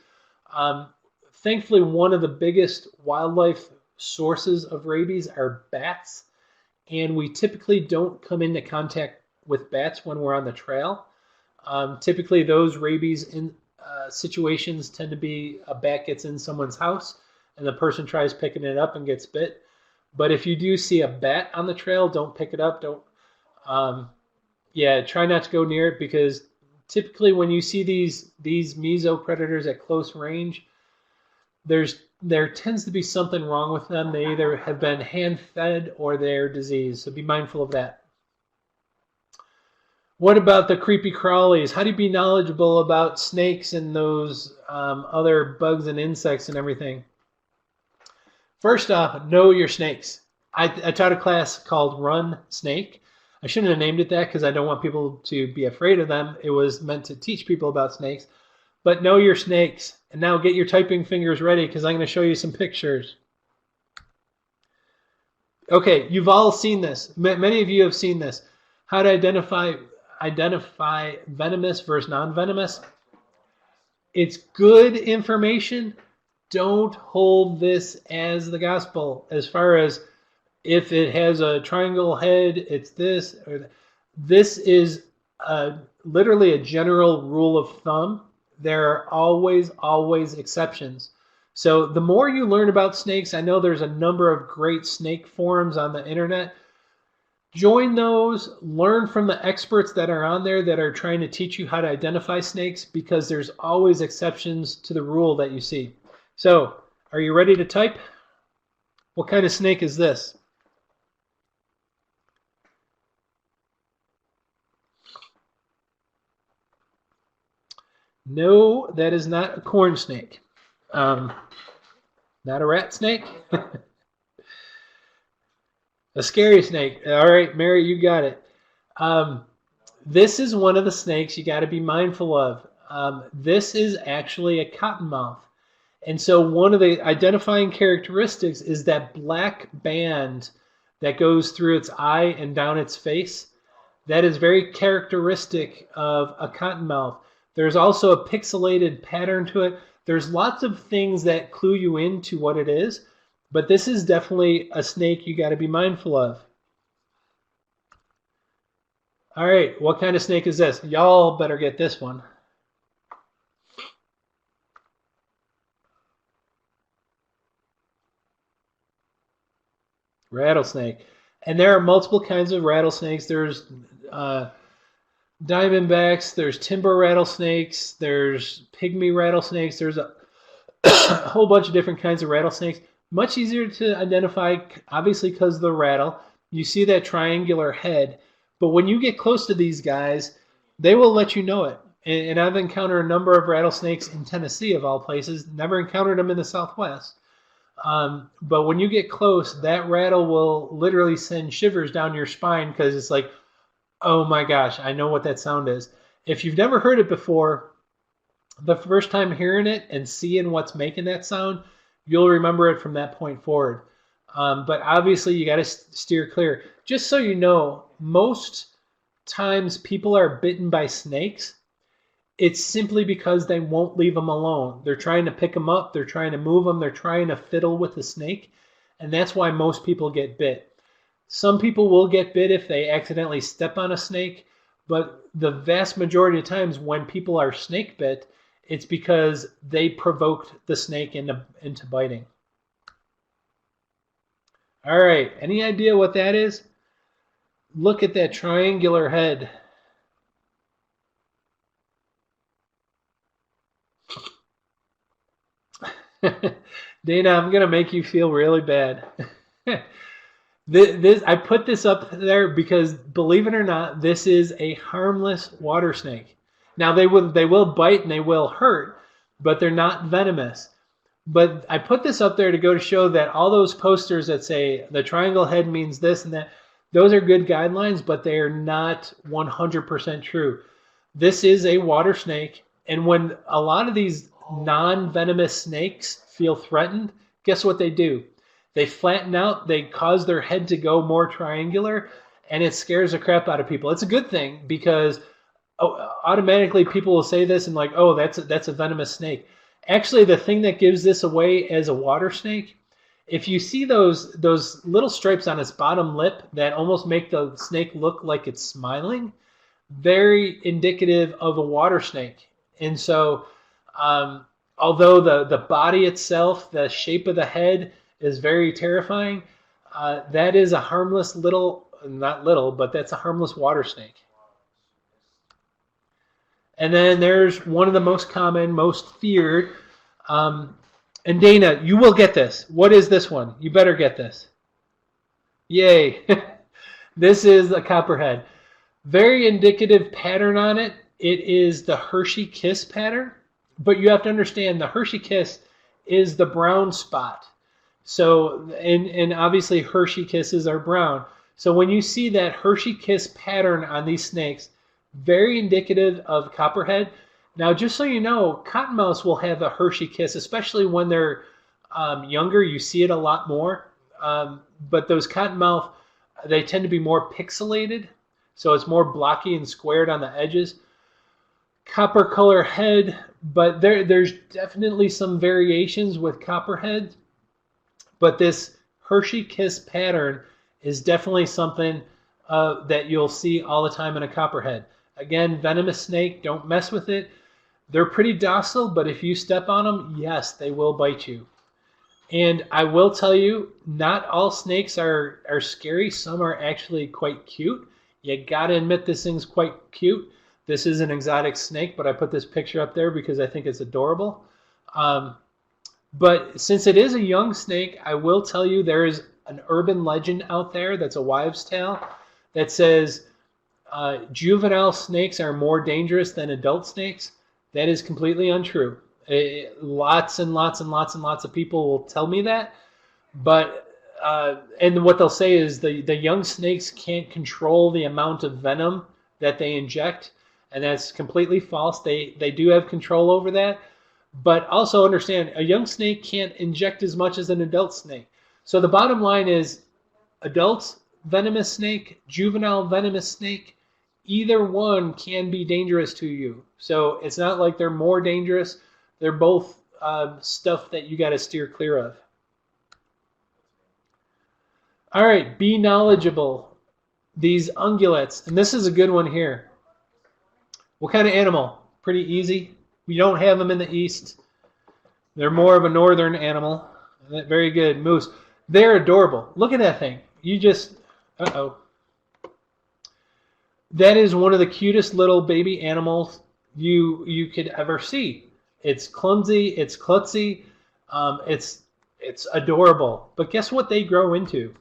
Thankfully, one of the biggest wildlife sources of rabies are bats, and we typically don't come into contact with bats when we're on the trail. Typically, those rabies in situations tend to be a bat gets in someone's house and the person tries picking it up and gets bit. But if you do see a bat on the trail, don't pick it up. Don't. Try not to go near it because typically when you see these mesopredators at close range, there tends to be something wrong with them. They either have been hand-fed or they're diseased. So be mindful of that. What about the creepy crawlies? How do you be knowledgeable about snakes and those other bugs and insects and everything? First off, know your snakes. I taught a class called Run Snake. I shouldn't have named it that because I don't want people to be afraid of them. It was meant to teach people about snakes. But know your snakes. And now get your typing fingers ready because I'm going to show you some pictures. Okay, you've all seen this. Many of you have seen this. How to identify venomous versus non-venomous. It's good information. Don't hold this as the gospel as far as if it has a triangle head, it's this or that. This is literally a general rule of thumb. There are always exceptions. So the more you learn about snakes, I know there's a number of great snake forums on the internet. Join those, learn from the experts that are on there that are trying to teach you how to identify snakes because there's always exceptions to the rule that you see. So, are you ready to type? What kind of snake is this? No, that is not a corn snake. Not a rat snake. A scary snake. All right, Mary, you got it. This is one of the snakes you got to be mindful of. This is actually a cottonmouth. And so one of the identifying characteristics is that black band that goes through its eye and down its face. That is very characteristic of a cottonmouth. There's also a pixelated pattern to it. There's lots of things that clue you into what it is, but this is definitely a snake you got to be mindful of. All right, what kind of snake is this? Y'all better get this one. Rattlesnake. And there are multiple kinds of rattlesnakes. There's diamondbacks, there's timber rattlesnakes, there's pygmy rattlesnakes, there's a whole bunch of different kinds of rattlesnakes. Much easier to identify, obviously, because of the rattle. You see that triangular head. But when you get close to these guys, they will let you know it. And I've encountered a number of rattlesnakes in Tennessee, of all places. Never encountered them in the Southwest. But when you get close, that rattle will literally send shivers down your spine because it's like, oh my gosh, I know what that sound is. If you've never heard it before, the first time hearing it and seeing what's making that sound, you'll remember it from that point forward. But obviously, you got to steer clear. Just so you know, most times people are bitten by snakes. It's simply because they won't leave them alone. They're trying to pick them up. They're trying to move them. They're trying to fiddle with the snake. And that's why most people get bit. Some people will get bit if they accidentally step on a snake. But the vast majority of times when people are snake bit, it's because they provoked the snake into biting. All right, any idea what that is? Look at that triangular head. Dana, I'm going to make you feel really bad. I put this up there because, believe it or not, this is a harmless water snake. Now, they will bite and they will hurt, but they're not venomous. But I put this up there to go to show that all those posters that say the triangle head means this and that, those are good guidelines, but they are not 100% true. This is a water snake, and when a lot of these non-venomous snakes feel threatened, guess what they do? They flatten out, they cause their head to go more triangular, and it scares the crap out of people. It's a good thing because automatically people will say this and like, oh, that's a venomous snake. Actually, the thing that gives this away as a water snake, if you see those little stripes on its bottom lip that almost make the snake look like it's smiling, very indicative of a water snake. And so, although the body itself, the shape of the head is very terrifying, that is a harmless not little, but that's a harmless water snake. And then there's one of the most common, most feared, and Dana, you will get this. What is this one? You better get this. Yay. This is a copperhead. Very indicative pattern on it. It is the Hershey Kiss pattern. But you have to understand the Hershey Kiss is the brown spot. So, and obviously Hershey Kisses are brown. So when you see that Hershey Kiss pattern on these snakes, very indicative of copperhead. Now, just so you know, cottonmouths will have a Hershey Kiss, especially when they're younger. You see it a lot more. But those cottonmouth, they tend to be more pixelated. So it's more blocky and squared on the edges. Copper color head, but there's definitely some variations with copperhead. But this Hershey Kiss pattern is definitely something that you'll see all the time in a copperhead. Again, venomous snake, don't mess with it. They're pretty docile, but if you step on them, yes, they will bite you. And I will tell you, not all snakes are scary. Some are actually quite cute. You gotta admit this thing's quite cute. This is an exotic snake, but I put this picture up there because I think it's adorable. But since it is a young snake, I will tell you there is an urban legend out there that's a wives' tale that says juvenile snakes are more dangerous than adult snakes. That is completely untrue. Lots and lots and lots and lots of people will tell me that. But, and what they'll say is the young snakes can't control the amount of venom that they inject. And that's completely false. They do have control over that. But also understand, a young snake can't inject as much as an adult snake. So the bottom line is, adult venomous snake, juvenile venomous snake, either one can be dangerous to you. So it's not like they're more dangerous. They're both stuff that you got to steer clear of. All right, be knowledgeable. These ungulates, and this is a good one here. What kind of animal? Pretty easy. We don't have them in the east. They're more of a northern animal. Very good. Moose. They're adorable. Look at that thing. You just, uh-oh. That is one of the cutest little baby animals you could ever see. It's clumsy. It's klutzy. It's adorable. But guess what they grow into?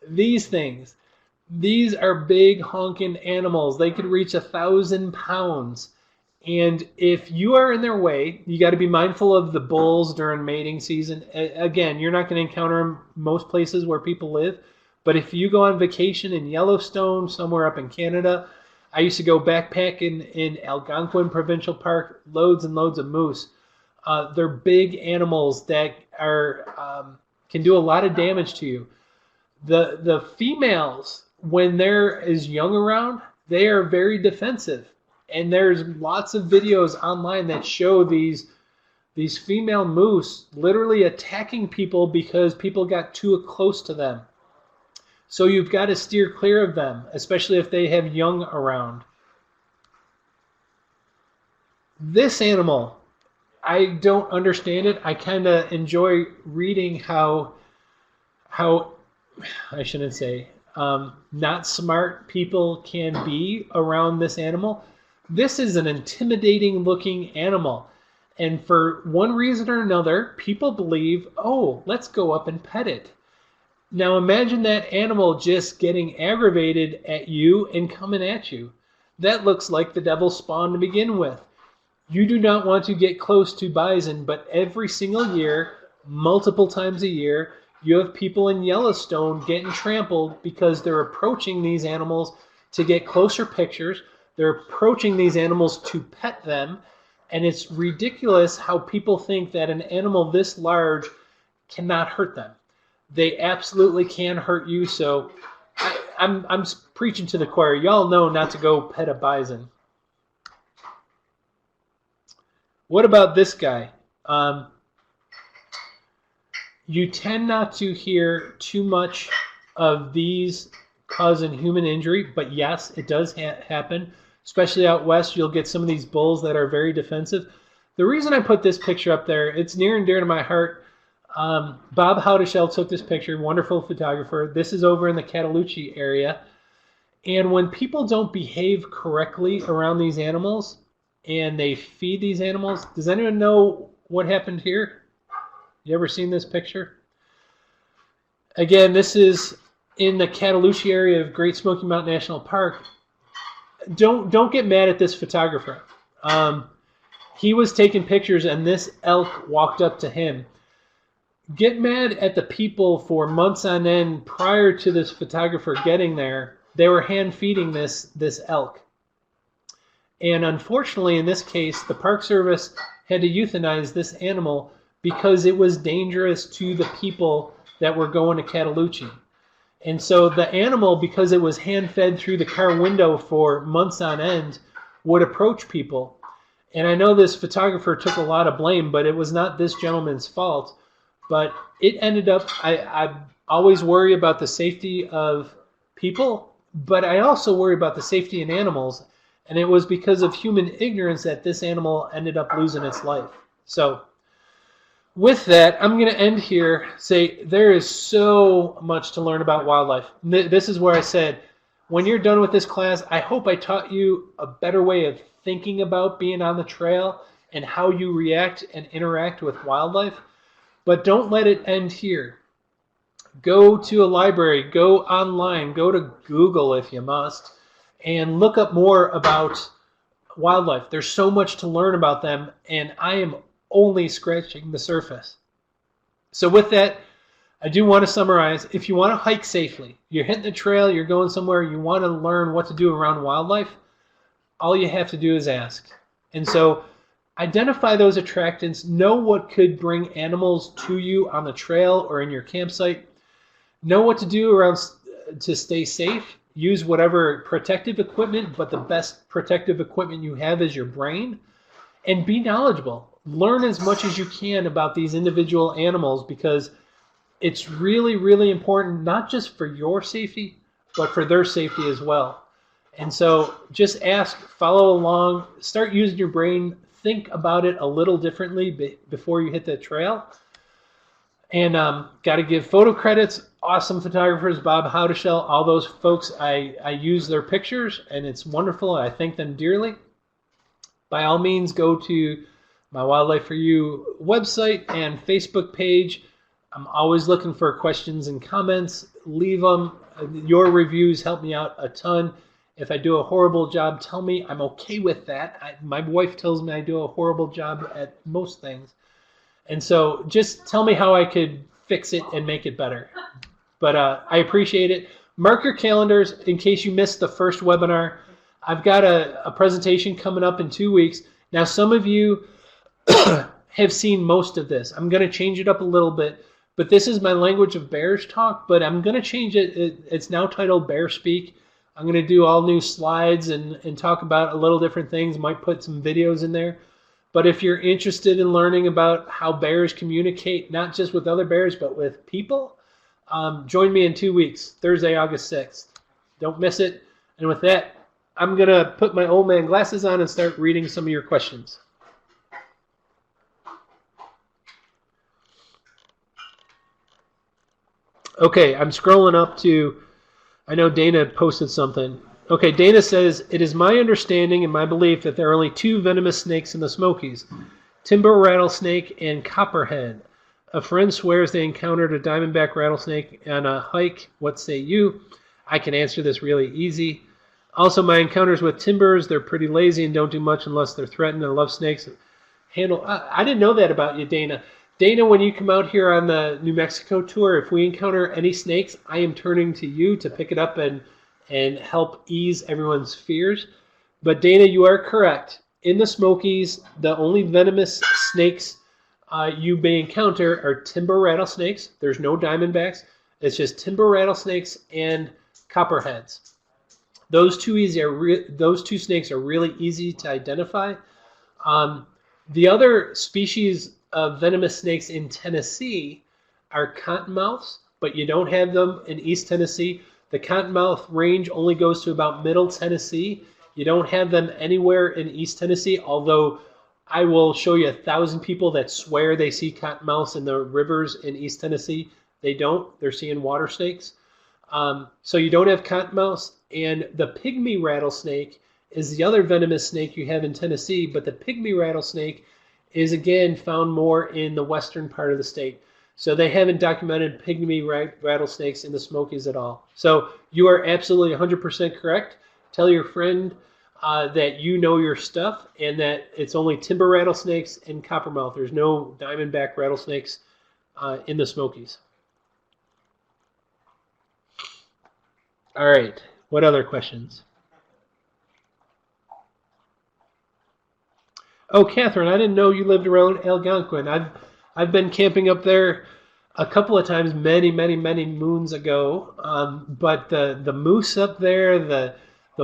These things. These are big honking animals. They could reach 1,000 pounds. And if you are in their way, you got to be mindful of the bulls during mating season. Again, you're not going to encounter them most places where people live. But if you go on vacation in Yellowstone, somewhere up in Canada, I used to go backpacking in Algonquin Provincial Park, loads and loads of moose. They're big animals that can do a lot of damage to you. The females, when they're as young around, they are very defensive. And there's lots of videos online that show these female moose literally attacking people because people got too close to them. So you've got to steer clear of them, especially if they have young around. This animal, I don't understand it. I kind of enjoy reading how I shouldn't say, not smart people can be around this animal. This is an intimidating looking animal. And for one reason or another, people believe, oh, let's go up and pet it. Now imagine that animal just getting aggravated at you and coming at you. That looks like the devil's spawn to begin with. You do not want to get close to bison, but every single year, multiple times a year, you have people in Yellowstone getting trampled because they're approaching these animals to get closer pictures. They're approaching these animals to pet them. And it's ridiculous how people think that an animal this large cannot hurt them. They absolutely can hurt you, so I'm preaching to the choir. Y'all know not to go pet a bison. What about this guy? You tend not to hear too much of these causing human injury, but yes, it does happen. Especially out west, you'll get some of these bulls that are very defensive. The reason I put this picture up there, it's near and dear to my heart. Bob Howdeshell took this picture, wonderful photographer. This is over in the Cataloochee area. And when people don't behave correctly around these animals and they feed these animals, does anyone know what happened here? You ever seen this picture? Again, this is in the Cataloochee area of Great Smoky Mountain National Park. Don't get mad at this photographer. He was taking pictures and this elk walked up to him. Get mad at the people for months on end prior to this photographer getting there. They were hand feeding this elk. And unfortunately, in this case, the Park Service had to euthanize this animal because it was dangerous to the people that were going to Cataloochee. And so the animal, because it was hand-fed through the car window for months on end, would approach people. And I know this photographer took a lot of blame, but it was not this gentleman's fault. But it ended up, I always worry about the safety of people, but I also worry about the safety in animals. And it was because of human ignorance that this animal ended up losing its life. So with that, I'm going to end here. Say there is so much to learn about wildlife. This is where I said, when you're done with this class, I hope I taught you a better way of thinking about being on the trail and how you react and interact with wildlife. But don't let it end here. Go to a library, go online, go to Google if you must, and look up more about wildlife. There's so much to learn about them, and I am only scratching the surface. So with that, I do want to summarize. If you want to hike safely, you're hitting the trail, you're going somewhere, you want to learn what to do around wildlife, all you have to do is ask. And so identify those attractants, know what could bring animals to you on the trail or in your campsite, know what to do around to stay safe, use whatever protective equipment, but the best protective equipment you have is your brain, and be knowledgeable. Learn as much as you can about these individual animals because it's really, really important, not just for your safety, but for their safety as well. And so just ask, follow along, start using your brain, think about it a little differently before you hit the trail. And got to give photo credits, awesome photographers, Bob Howdeshell, all those folks, I use their pictures, and it's wonderful. I thank them dearly. By all means, go to my Wildlife for You website and Facebook page. I'm always looking for questions and comments. Leave them. Your reviews help me out a ton. If I do a horrible job, tell me. I'm okay with that. My wife tells me I do a horrible job at most things. And so just tell me how I could fix it and make it better. But I appreciate it. Mark your calendars in case you missed the first webinar. I've got a presentation coming up in 2 weeks. Now, some of you have seen most of this. I'm going to change it up a little bit. But this is my language of bears talk, but I'm going to change it. It's now titled Bear Speak. I'm going to do all new slides and talk about a little different things. Might put some videos in there. But if you're interested in learning about how bears communicate, not just with other bears, but with people, join me in 2 weeks, Thursday, August 6th. Don't miss it. And with that, I'm going to put my old man glasses on and start reading some of your questions. Okay, I'm scrolling up to, I know Dana posted something. Okay, Dana says, it is my understanding and my belief that there are only 2 venomous snakes in the Smokies, timber rattlesnake and copperhead. A friend swears they encountered a diamondback rattlesnake on a hike. What say you? I can answer this really easy. Also, my encounters with timbers, they're pretty lazy and don't do much unless they're threatened. I love snakes. I didn't know that about you, Dana. Dana, when you come out here on the New Mexico tour, if we encounter any snakes, I am turning to you to pick it up and help ease everyone's fears. But Dana, you are correct. In the Smokies, the only venomous snakes you may encounter are timber rattlesnakes. There's no diamondbacks. It's just timber rattlesnakes and copperheads. Those two snakes are really easy to identify. The other species of venomous snakes in Tennessee are cottonmouths, but you don't have them in East Tennessee. The cottonmouth range only goes to about Middle Tennessee. You don't have them anywhere in East Tennessee, although I will show you 1,000 people that swear they see cottonmouths in the rivers in East Tennessee. They don't. They're seeing water snakes. So you don't have cottonmouths. And the pygmy rattlesnake is the other venomous snake you have in Tennessee, but the pygmy rattlesnake is again found more in the western part of the state. So they haven't documented pygmy rattlesnakes in the Smokies at all. So you are absolutely 100% correct. Tell your friend that you know your stuff and that it's only timber rattlesnakes and coppermouth. There's no diamondback rattlesnakes in the Smokies. All right. What other questions? Oh, Catherine, I didn't know you lived around Algonquin. I've been camping up there a couple of times, many moons ago. But the moose up there, the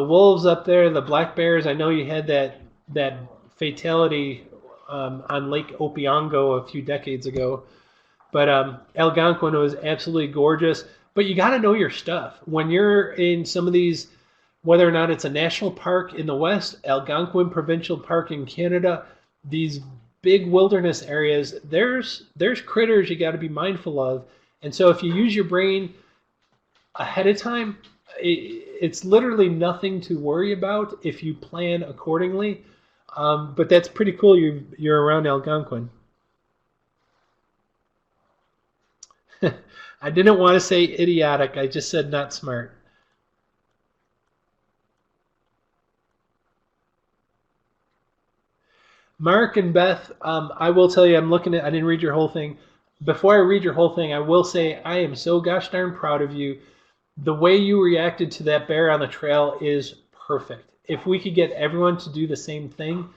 wolves up there, the black bears. I know you had that fatality on Lake Opeongo a few decades ago. But Algonquin was absolutely gorgeous. But you got to know your stuff. When you're in some of these, whether or not it's a national park in the West, Algonquin Provincial Park in Canada, these big wilderness areas, there's critters you got to be mindful of. And so if you use your brain ahead of time, it's literally nothing to worry about if you plan accordingly. But that's pretty cool you're around Algonquin. I didn't want to say idiotic. I just said not smart. Mark and Beth, I will tell you, I didn't read your whole thing. Before I read your whole thing, I will say I am so gosh darn proud of you. The way you reacted to that bear on the trail is perfect. If we could get everyone to do the same thing,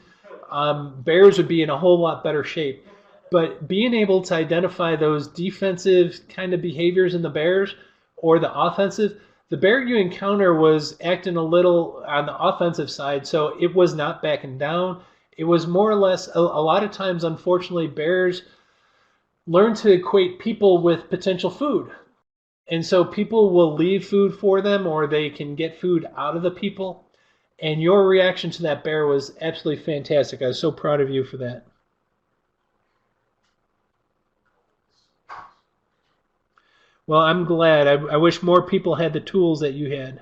bears would be in a whole lot better shape. But being able to identify those defensive kind of behaviors in the bears or the offensive, the bear you encounter was acting a little on the offensive side, so it was not backing down. It was more or less, a lot of times, unfortunately, bears learn to equate people with potential food. And so people will leave food for them or they can get food out of the people. And your reaction to that bear was absolutely fantastic. I was so proud of you for that. Well, I'm glad. I wish more people had the tools that you had.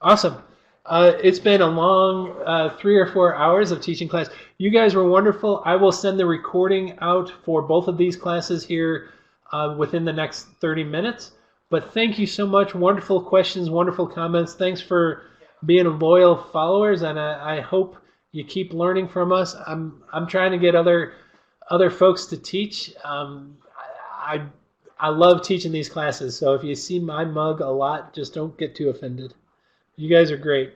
Awesome. It's been a long 3 or 4 hours of teaching class. You guys were wonderful. I will send the recording out for both of these classes here within the next 30 minutes. But thank you so much. Wonderful questions, wonderful comments. Thanks for being loyal followers, and I hope you keep learning from us. I'm trying to get other folks to teach. I love teaching these classes, so if you see my mug a lot, just don't get too offended. You guys are great.